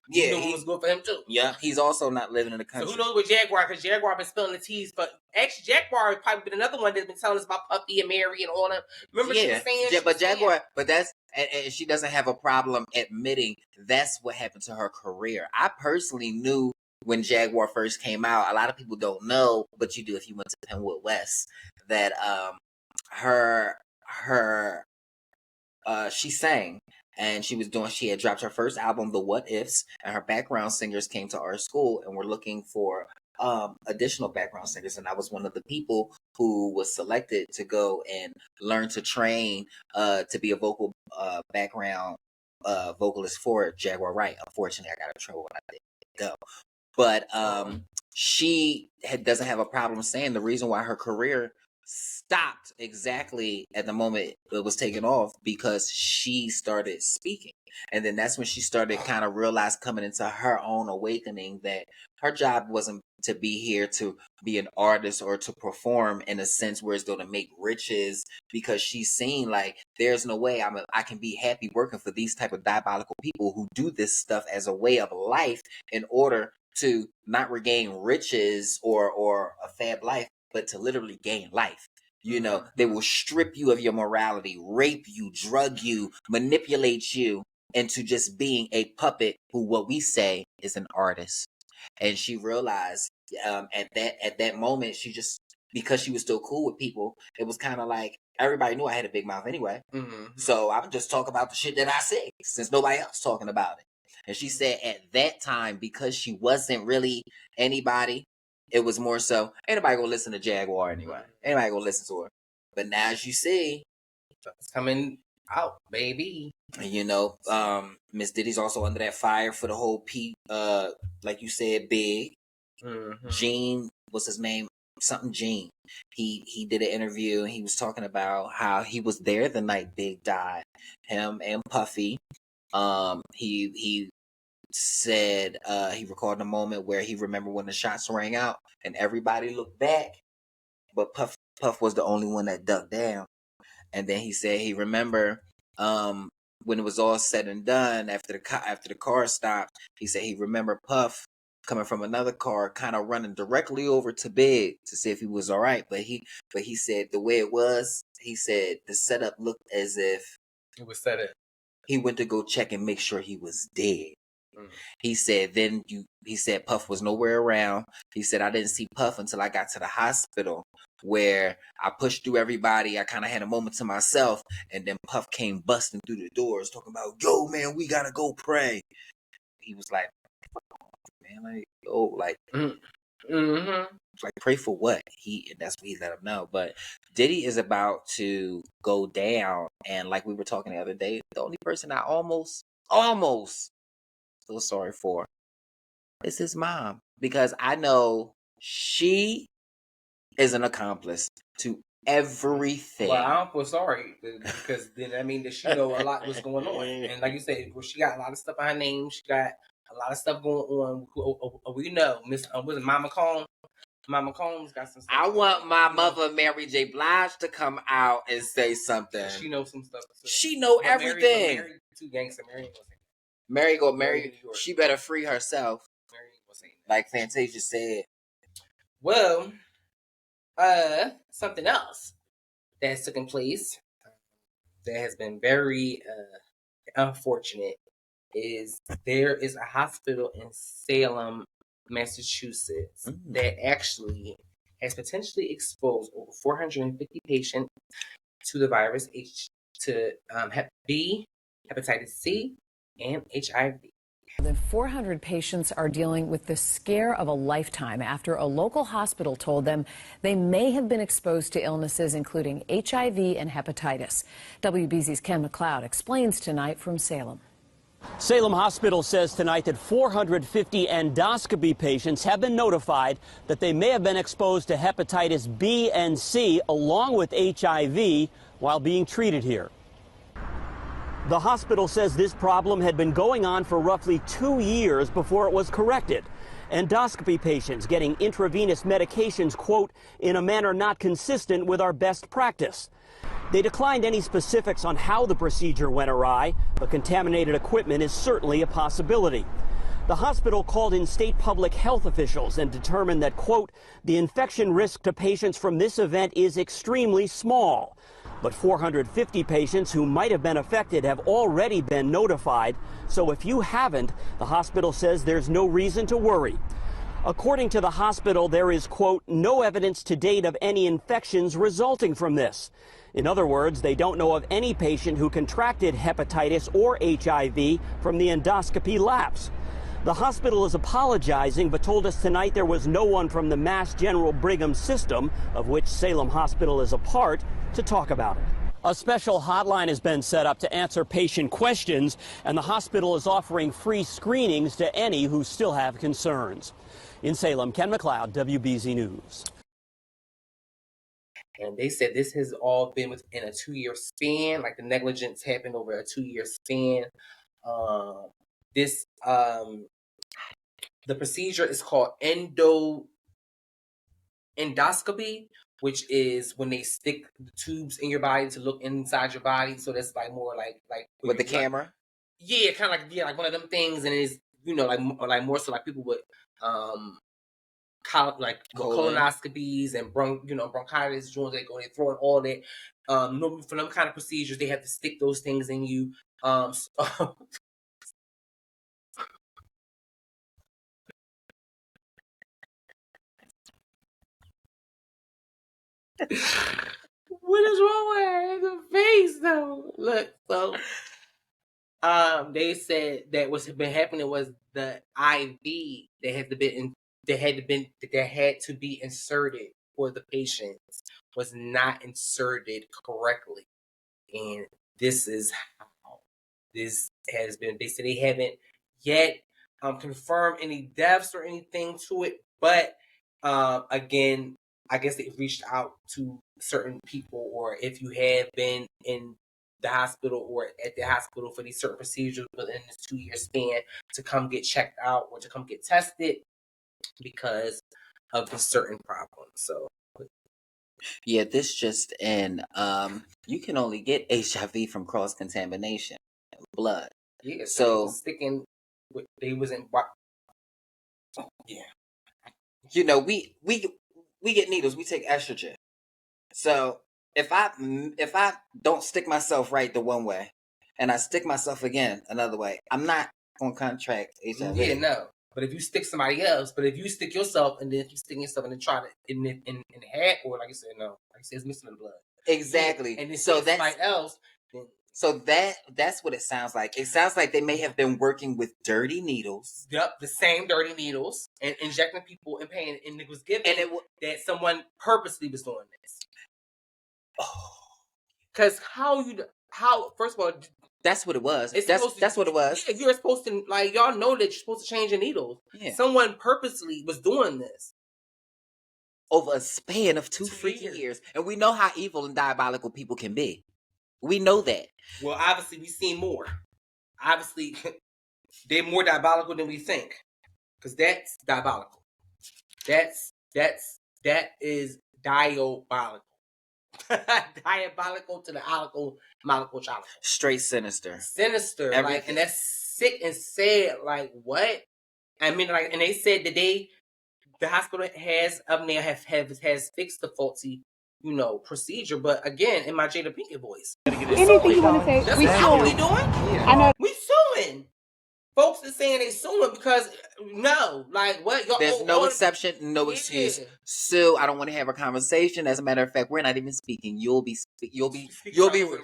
knew it was good for him too. Yeah, he's also not living in the country. So who knows with Jaguar? Because Jaguar been spilling the teas. But actually, Jaguar has probably been another one that's been telling us about Puffy and Mary and all that. Remember she was saying? Yeah, but Jaguar, but that's and she doesn't have a problem admitting that's what happened to her career. I personally knew when Jaguar first came out. A lot of people don't know, but you do if you went to Penwood West, that she sang and she had dropped her first album, The What Ifs, and her background singers came to our school and were looking for additional background singers, and I was one of the people who was selected to go and learn to train to be a vocal background vocalist for Jaguar Wright. Unfortunately, I got in trouble when I didn't go. But she doesn't have a problem saying the reason why her career stopped exactly at the moment it was taken off because she started speaking. And then that's when she started kind of realize coming into her own awakening that her job wasn't to be here to be an artist or to perform in a sense where it's going to make riches, because she's seen like there's no way I can be happy working for these type of diabolical people who do this stuff as a way of life in order to not regain riches or a fab life, but to literally gain life. You know, they will strip you of your morality, rape you, drug you, manipulate you into just being a puppet who what we say is an artist. And she realized at that moment, she just, because she was still cool with people, it was kind of like everybody knew I had a big mouth anyway. Mm-hmm. So I would just talk about the shit that I say since nobody else talking about it. And she said at that time, because she wasn't really anybody, it was more so, ain't nobody gonna listen to Jaguar anyway. Ain't nobody gonna listen to her. But now as you see, it's coming out, baby. You know, Miss Diddy's also under that fire for the whole like you said, Big. Mm-hmm. Gene, what's his name? Something Gene. He did an interview and he was talking about how he was there the night Big died. Him and Puffy. He said he recorded a moment where he remembered when the shots rang out and everybody looked back, but Puff was the only one that ducked down. And then he said he remember when it was all said and done after the car stopped, he said he remembered Puff coming from another car, kind of running directly over to Big to see if he was all right. But he said the way it was, he said the setup looked as if it was set up. He went to go check and make sure he was dead. He said he said Puff was nowhere around. He said I didn't see Puff until I got to the hospital where I pushed through everybody. I kind of had a moment to myself, and then Puff came busting through the doors talking about, yo man, we gotta go pray. He was like, man, like, yo, like, like pray for what? And that's what he let him know. But Diddy is about to go down, and like we were talking the other day, the only person I almost feel sorry for is his mom, because I know she is an accomplice to everything. Well, I don't feel sorry because then I mean that she know a lot what's going on, and like you said, she got a lot of stuff on her name. She got a lot of stuff going on. We know Miss was it Mama Combs? Mama Combs got some stuff. I want my mother, Mary J. Blige, to come out and say something. She knows some stuff. She know everything. Mary too gangster. Mary, she better free herself. Like Fantasia said. Well, something else that's taken place that has been very unfortunate is there is a hospital in Salem, Massachusetts, that actually has potentially exposed over 450 patients to the virus, Hep B, hepatitis C, and HIV. More than 400 patients are dealing with the scare of a lifetime after a local hospital told them they may have been exposed to illnesses including HIV and hepatitis. WBZ's Ken McLeod explains tonight from Salem. Salem Hospital says tonight that 450 endoscopy patients have been notified that they may have been exposed to hepatitis B and C along with HIV while being treated here. The hospital says this problem had been going on for roughly 2 years before it was corrected. Endoscopy patients getting intravenous medications, quote, in a manner not consistent with our best practice. They declined any specifics on how the procedure went awry, but contaminated equipment is certainly a possibility. The hospital called in state public health officials and determined that, quote, the infection risk to patients from this event is extremely small. But 450 patients who might have been affected have already been notified. So if you haven't, the hospital says there's no reason to worry. According to the hospital, there is, quote, no evidence to date of any infections resulting from this. In other words, they don't know of any patient who contracted hepatitis or HIV from the endoscopy lapse. The hospital is apologizing, but told us tonight there was no one from the Mass General Brigham system, of which Salem Hospital is a part, to talk about it. A special hotline has been set up to answer patient questions, and the hospital is offering free screenings to any who still have concerns. In Salem, Ken McLeod, WBZ News. And they said this has all been within a 2-year span, like the negligence happened over a 2-year span. The procedure is called endoscopy, which is when they stick the tubes in your body to look inside your body. So that's like more like with the camera. Yeah, kind of like one of them things, and it's like more so like people with colonoscopies and bronchitis, joints, they throw in all that. Normally for them kind of procedures, they have to stick those things in you. What is wrong with her in the face though? Look, so they said that what's been happening was the IV that had to be inserted for the patients was not inserted correctly, and this is how this has been. They said they haven't yet confirmed any deaths or anything to it, but again, I guess they've reached out to certain people, or if you have been in the hospital or at the hospital for these certain procedures within this 2-year span, to come get checked out or to come get tested because of this certain problem. So yeah, this just in. You can only get HIV from cross contamination, blood. Yeah, so sticking. They was in. Yeah, we get needles. We take estrogen. So if I don't stick myself right the one way, and I stick myself again another way, I'm not gonna contract HIV. Yeah, no. But if you stick somebody else, but if you stick yourself and then you stick yourself and then try to in the head, or like I said, no, like I said, it's mixing in the blood. Exactly. And then so that's somebody else. Then, so that's what it sounds like. It sounds like they may have been working with dirty needles. Yep, the same dirty needles, and injecting people in pain, and it was given that someone purposely was doing this. Because how first of all, that's what it was. That's what it was. Yeah, you're supposed to, like, y'all know that you're supposed to change your needles. Yeah. Someone purposely was doing this over a span of 2 freaking years, and we know how evil and diabolical people can be. We know that. Well, obviously, we've seen more. Obviously, they're more diabolical than we think, because that's diabolical. That is diabolical. Diabolical to the molecule child. Straight sinister. Everything. Like, and that's sick and sad. Like, what? I mean, like, and they said that the hospital has fixed the faulty, procedure. But again, in my Jada Pinkett voice, anything you want to say? that's We what we doing. I know. We suing. folks is saying they suing because no, like what? There's no exception, no excuse. Sue, I don't want to have a conversation. As a matter of fact, we're not even speaking. You'll be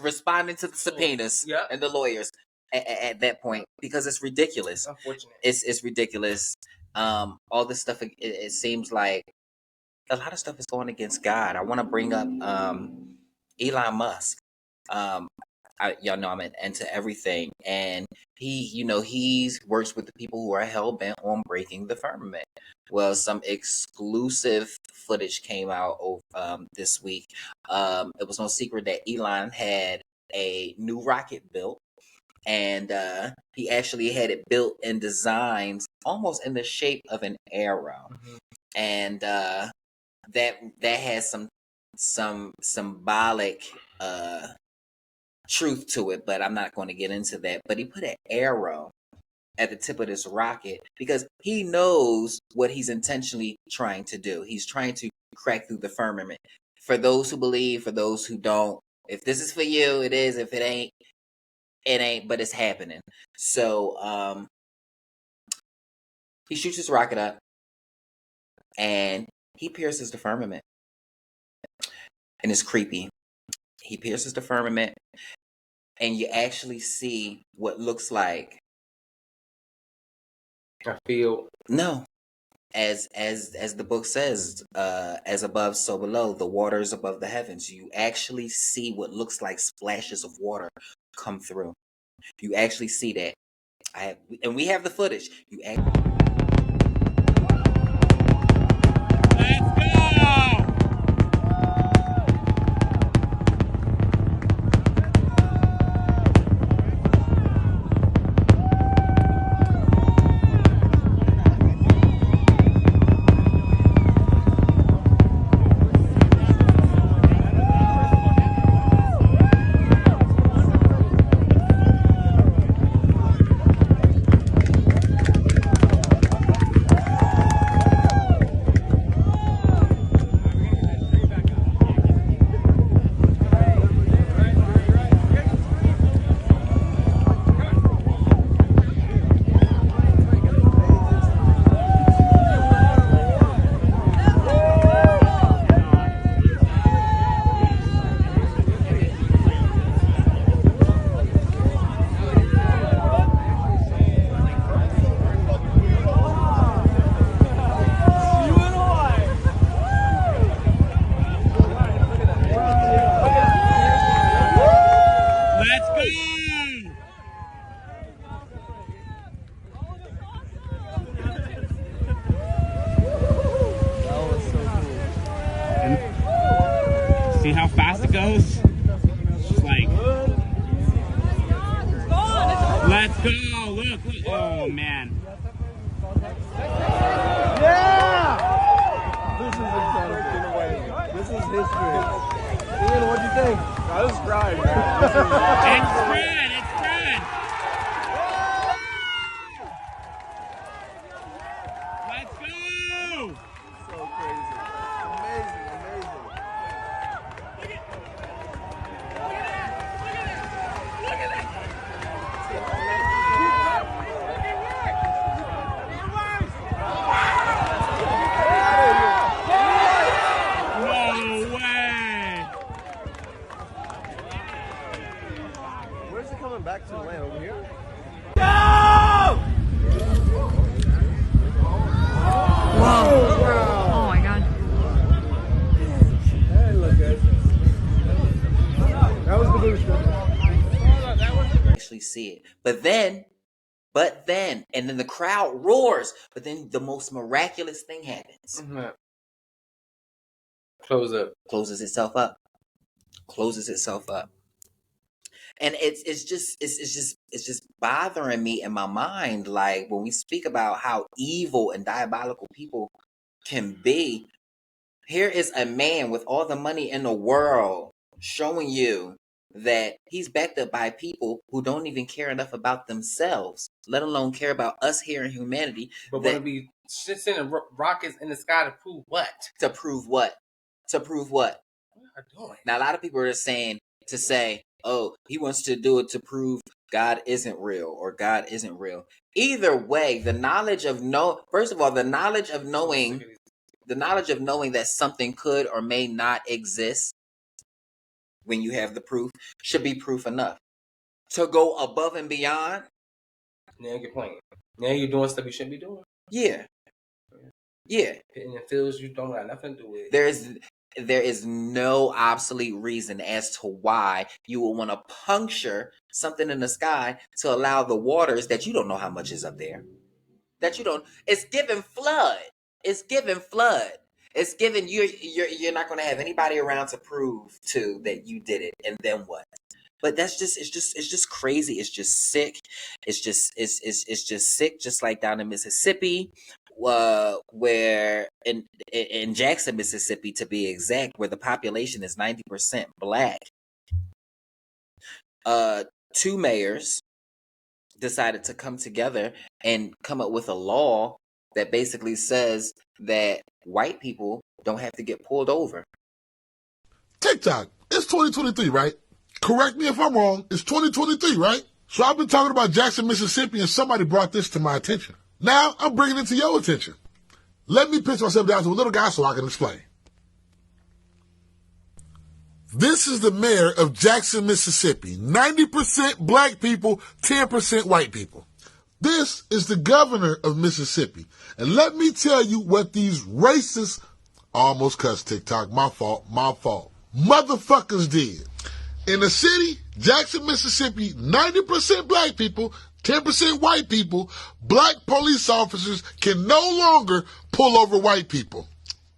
responding to the subpoenas and the lawyers at that point because it's ridiculous. Unfortunate. It's ridiculous. All this stuff. It seems like a lot of stuff is going against God. I want to bring up Elon Musk. Y'all know I'm into everything, and he works with the people who are hell bent on breaking the firmament. Well, some exclusive footage came out this week. It was no secret that Elon had a new rocket built, and he actually had it built and designed almost in the shape of an arrow, and that has some symbolic truth to it, but I'm not going to get into that. But he put an arrow at the tip of this rocket because he knows what he's intentionally trying to do. He's trying to crack through the firmament. For those who believe, for those who don't, if this is for you, it is. If it ain't, it ain't, but it's happening. So he shoots his rocket up and he pierces the firmament. And it's creepy. He pierces the firmament, and you actually see what looks like a field. No, as the book says, as above, so below. The waters above the heavens. You actually see what looks like splashes of water come through. You actually see that. And we have the footage. See how fast it goes? It's just like, let's go, look, oh man. Yeah! This is incredible. This is history. Ian, what'd you think? I was crying, man. It's spread, it's spread. Let's go! So crazy. Amazing, amazing. Look at that! No way! Where's it coming back to land? Over here? Whoa. Oh my god. Hey, look, guys. That was the booster. Actually see it. But then, and then the crowd roars. But then the most miraculous thing happens. Closes itself up. And it's just bothering me in my mind. Like when we speak about how evil and diabolical people can be, here is a man with all the money in the world showing you that he's backed up by people who don't even care enough about themselves, let alone care about us here in humanity. But want to be sending rockets in the sky to prove what? To prove what? What are you doing? Now, a lot of people are saying, oh, he wants to do it to prove God isn't real or God isn't real. Either way, the knowledge of first of all, the knowledge of knowing that something could or may not exist when you have the proof should be proof enough. To go above and beyond. Now you're playing. Now you're doing stuff you shouldn't be doing. Yeah. Yeah. And it feels you don't got nothing to do with. There is no obsolete reason as to why you would want to puncture something in the sky to allow the waters that you don't know how much is up there. That you don't. It's giving flood. It's giving flood. It's giving you're not going to have anybody around to prove to that you did it, and then what? But that's just it's just crazy. It's just sick. It's just sick. Just like down in Mississippi, where in Jackson, Mississippi, to be exact, where the population is 90% black. 2 mayors decided to come together and come up with a law that basically says that white people don't have to get pulled over. TikTok, it's 2023, right? Correct me if I'm wrong. It's 2023, right? So I've been talking about Jackson, Mississippi, and somebody brought this to my attention. Now I'm bringing it to your attention. Let me pitch myself down to a little guy so I can explain. This is the mayor of Jackson, Mississippi. 90% black people, 10% white people. This is the governor of Mississippi. And let me tell you what these racist, almost cussed TikTok, my fault, motherfuckers did. In the city, Jackson, Mississippi, 90% black people, 10% white people, black police officers can no longer pull over white people.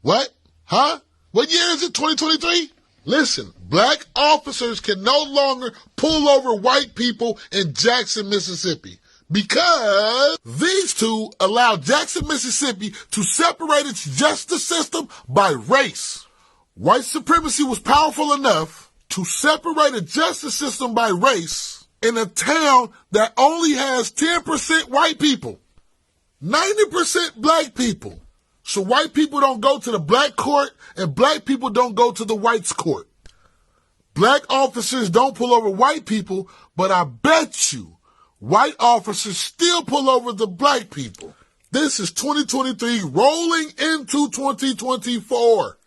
What? Huh? What year is it, 2023? Listen, black officers can no longer pull over white people in Jackson, Mississippi, because these two allow Jackson, Mississippi to separate its justice system by race. White supremacy was powerful enough to separate a justice system by race in a town that only has 10% white people, 90% black people. So white people don't go to the black court and black people don't go to the whites court. Black officers don't pull over white people, but I bet you white officers still pull over the black people. This is 2023 rolling into 2024.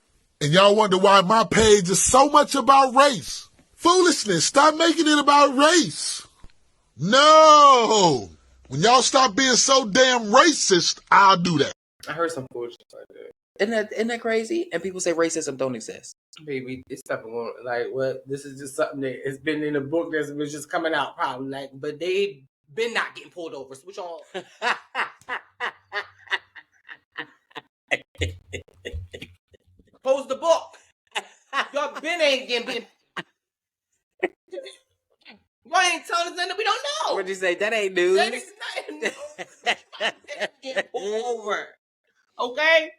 And y'all wonder why my page is so much about race. Foolishness. Stop making it about race. No. When y'all stop being so damn racist, I'll do that. I heard some foolishness like that. Isn't that crazy? And people say racism don't exist. Baby, it's stuff going like what? This is just something that has been in a book that was just coming out probably like, but they been not getting pulled over. So which y'all? Close the book. Y'all ain't getting. Y'all ain't telling us nothing we don't know. What'd you say? That ain't news. That is nothing new. Get pulled over. Okay.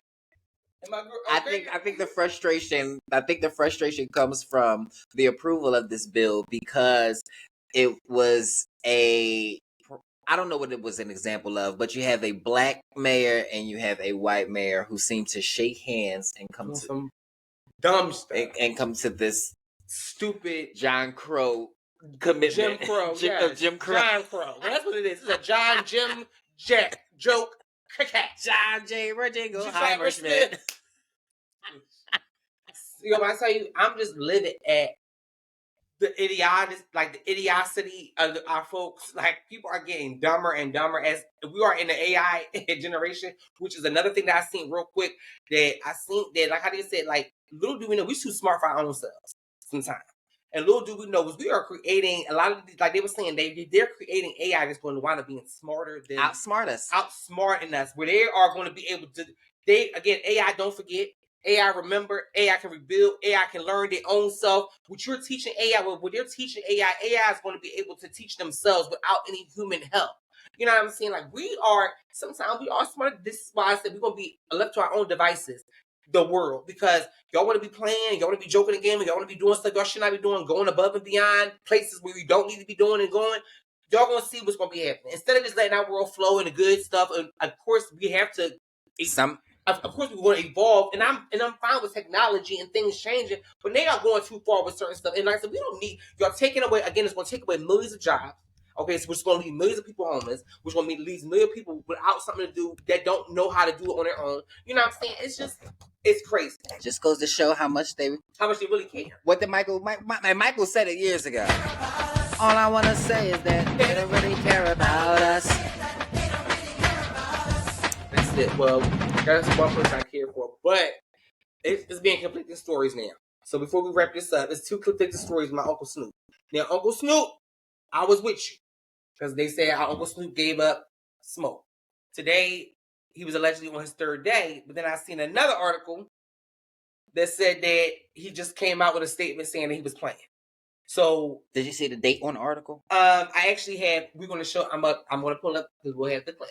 Okay. I think the frustration comes from the approval of this bill because it was I don't know what it was an example of, but you have a black mayor and you have a white mayor who seem to shake hands and come to some dumb stuff and come to this stupid John Crow commitment. Jim Crow. Jim Crow. John Crow. That's what it is. It's a John Jim Jack joke. John J. Jingleheimer Schmidt. Yo, I tell you, I'm just living at the idiocy of our folks. Like, people are getting dumber and dumber as we are in the AI generation, which is another thing that I seen real quick. Like how they said, like, little do we know, we're too smart for our own selves sometimes. And little do we know, we are creating a lot of these, like they were saying, they're creating AI that's going to wind up being smarter than outsmarting us, where they are going to be able to. AI don't forget. AI remember. AI can rebuild. AI can learn their own self. What you're teaching AI, what they're teaching AI is going to be able to teach themselves without any human help. You know what I'm saying? Like sometimes we are smart. This is why I said we're going to be left to our own devices. The world, because y'all want to be playing, y'all want to be joking again, y'all want to be doing stuff y'all should not be doing, going above and beyond places where you don't need to be doing and going. Y'all gonna see what's gonna be happening instead of just letting our world flow in the good stuff. And of course, we have to. Of course, we're going to evolve, and I'm fine with technology and things changing, but they are going too far with certain stuff. And like I said, we don't need y'all taking away again. It's going to take away millions of jobs. Okay, so we're just going to leave millions of people homeless. We're going to leave millions of people without something to do that don't know how to do it on their own. You know what I'm saying? It's crazy. Just goes to show how much they really care. What did Michael said it years ago. All I want to say is that they don't really care about us. That's it. Well, that's one person I care for. But it's being conflicting stories now. So before we wrap this up, it's two conflicting stories with my Uncle Snoop. Now, Uncle Snoop, I was with you. Because they said our Uncle Snoop gave up smoke. Today, he was allegedly on his third day. But then I seen another article that said that he just came out with a statement saying that he was playing. So did you see the date on the article? I actually have. We're going to show. I'm going to pull up because we'll have the clip.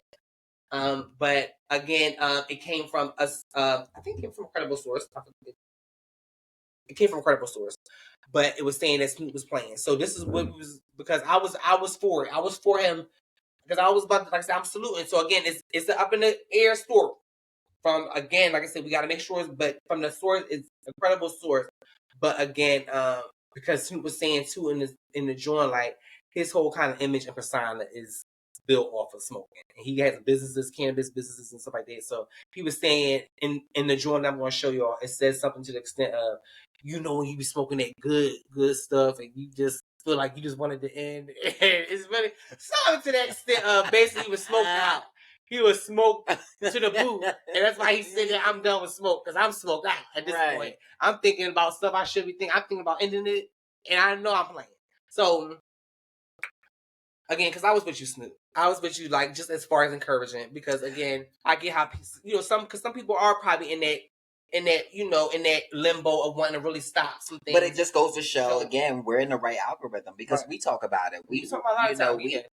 But again, it came from us. I think it came from a credible source. It came from a credible source, but it was saying that Snoop was playing. So this is what it was, because I was for it. I was for him because I was about to, like I said, I'm saluting. So again, it's an up in the air story. From again, like I said, we got to make sure. But from the source, it's a credible source. But again, because Snoop was saying too in the joint, like his whole kind of image and persona is built off of smoking. And he has businesses, cannabis businesses and stuff like that. So he was saying in the joint I'm going to show y'all, it says something to the extent of, you know, when you be smoking that good stuff and you just feel like you just wanted to end. And it's really something to that extent of basically he was smoked out. He was smoked to the boot. And that's why he said that I'm done with smoke, because I'm smoked out at this point. I'm thinking about stuff I should be thinking. I'm thinking about ending it, and I know I'm playing. So, again, because I was with you, Snoop. I was with you, like, just as far as encouragement, because, again, I get how, you know, some people are probably in that, you know, in that limbo of wanting to really stop some things. But it just goes to show, again, we're in the right algorithm because we talk about it. We talk about it a lot of times,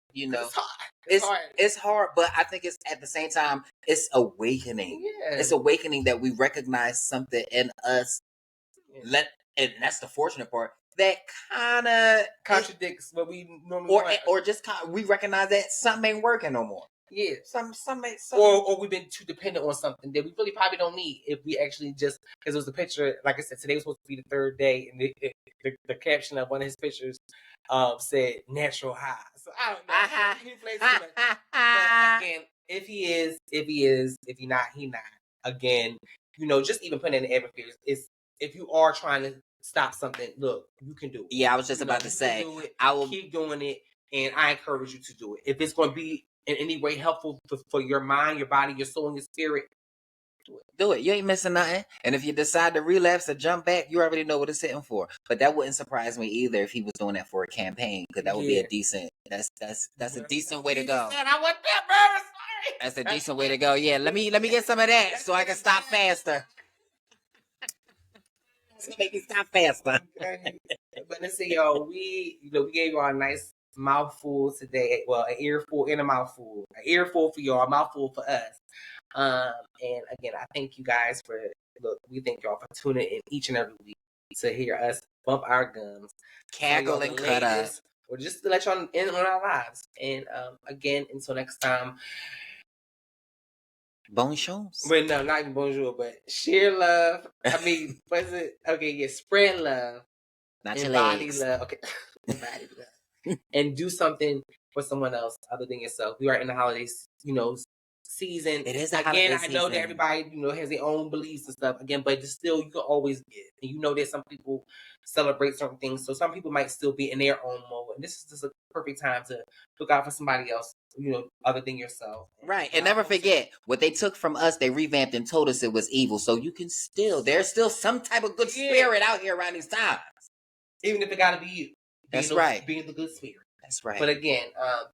it's hard. It's hard, but I think it's at the same time, it's awakening. Yeah. It's awakening that we recognize something in us. And that's the fortunate part. That kind of contradicts what we normally or just we recognize that something ain't working no more. Yeah, some or we've been too dependent on something that we really probably don't need if we actually just, because it was a picture, like I said, today was supposed to be the third day, and the caption of one of his pictures said natural high. So I don't know. He plays too much. But again, if he not, he not. Again, you know, just even putting in the atmosphere is, if you are trying to stop something, look, you can do it. Yeah, I was just about to say, I will keep doing it, and I encourage you to do it. If it's going to be in any way helpful for your mind, your body, your soul, and your spirit, do it. You ain't missing nothing. And if you decide to relapse or jump back, you already know what it's hitting for. But that wouldn't surprise me either if he was doing that for a campaign, because that would be a decent. That's a decent way to go. I want that, bro. Sorry. That's a decent way to go. Yeah, let me get some of that so I can stop faster. It's make me stop faster. But let's see, y'all. We gave y'all a nice mouthful today. Well, an earful and a mouthful. An earful for y'all, a mouthful for us. And again, I thank you guys we thank y'all for tuning in each and every week to hear us bump our gums, cackle and cut up, or just to let y'all in on our lives. And again, until next time. Bonjours. Wait, no, not even bonjour, but share love. I mean, what's it? Okay, yeah, spread love. Not your embody legs. love. Okay, embody love. And do something for someone else other than yourself. We are in the holidays, you know, season. It is a again. holiday I know season. that everybody, you know, has their own beliefs and stuff. Again, but just still, you can always give. And you know that some people celebrate certain things, so some people might still be in their own mode. And this is just a perfect time to look out for somebody else, you know, other than yourself. Right. And never forget, what they took from us, they revamped and told us it was evil. So you can there's still some type of good spirit out here around these times. Even if it gotta be you. That's right. Being the good spirit. That's right. But again,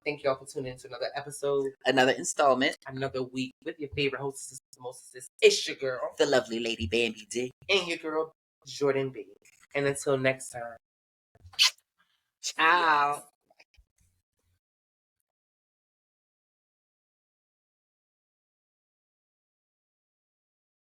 thank y'all for tuning in to another episode. Another installment. Another week with your favorite hostesses, mostesses. It's your girl, the lovely lady Bambi D. And your girl, Jordin B. And until next time. Ciao.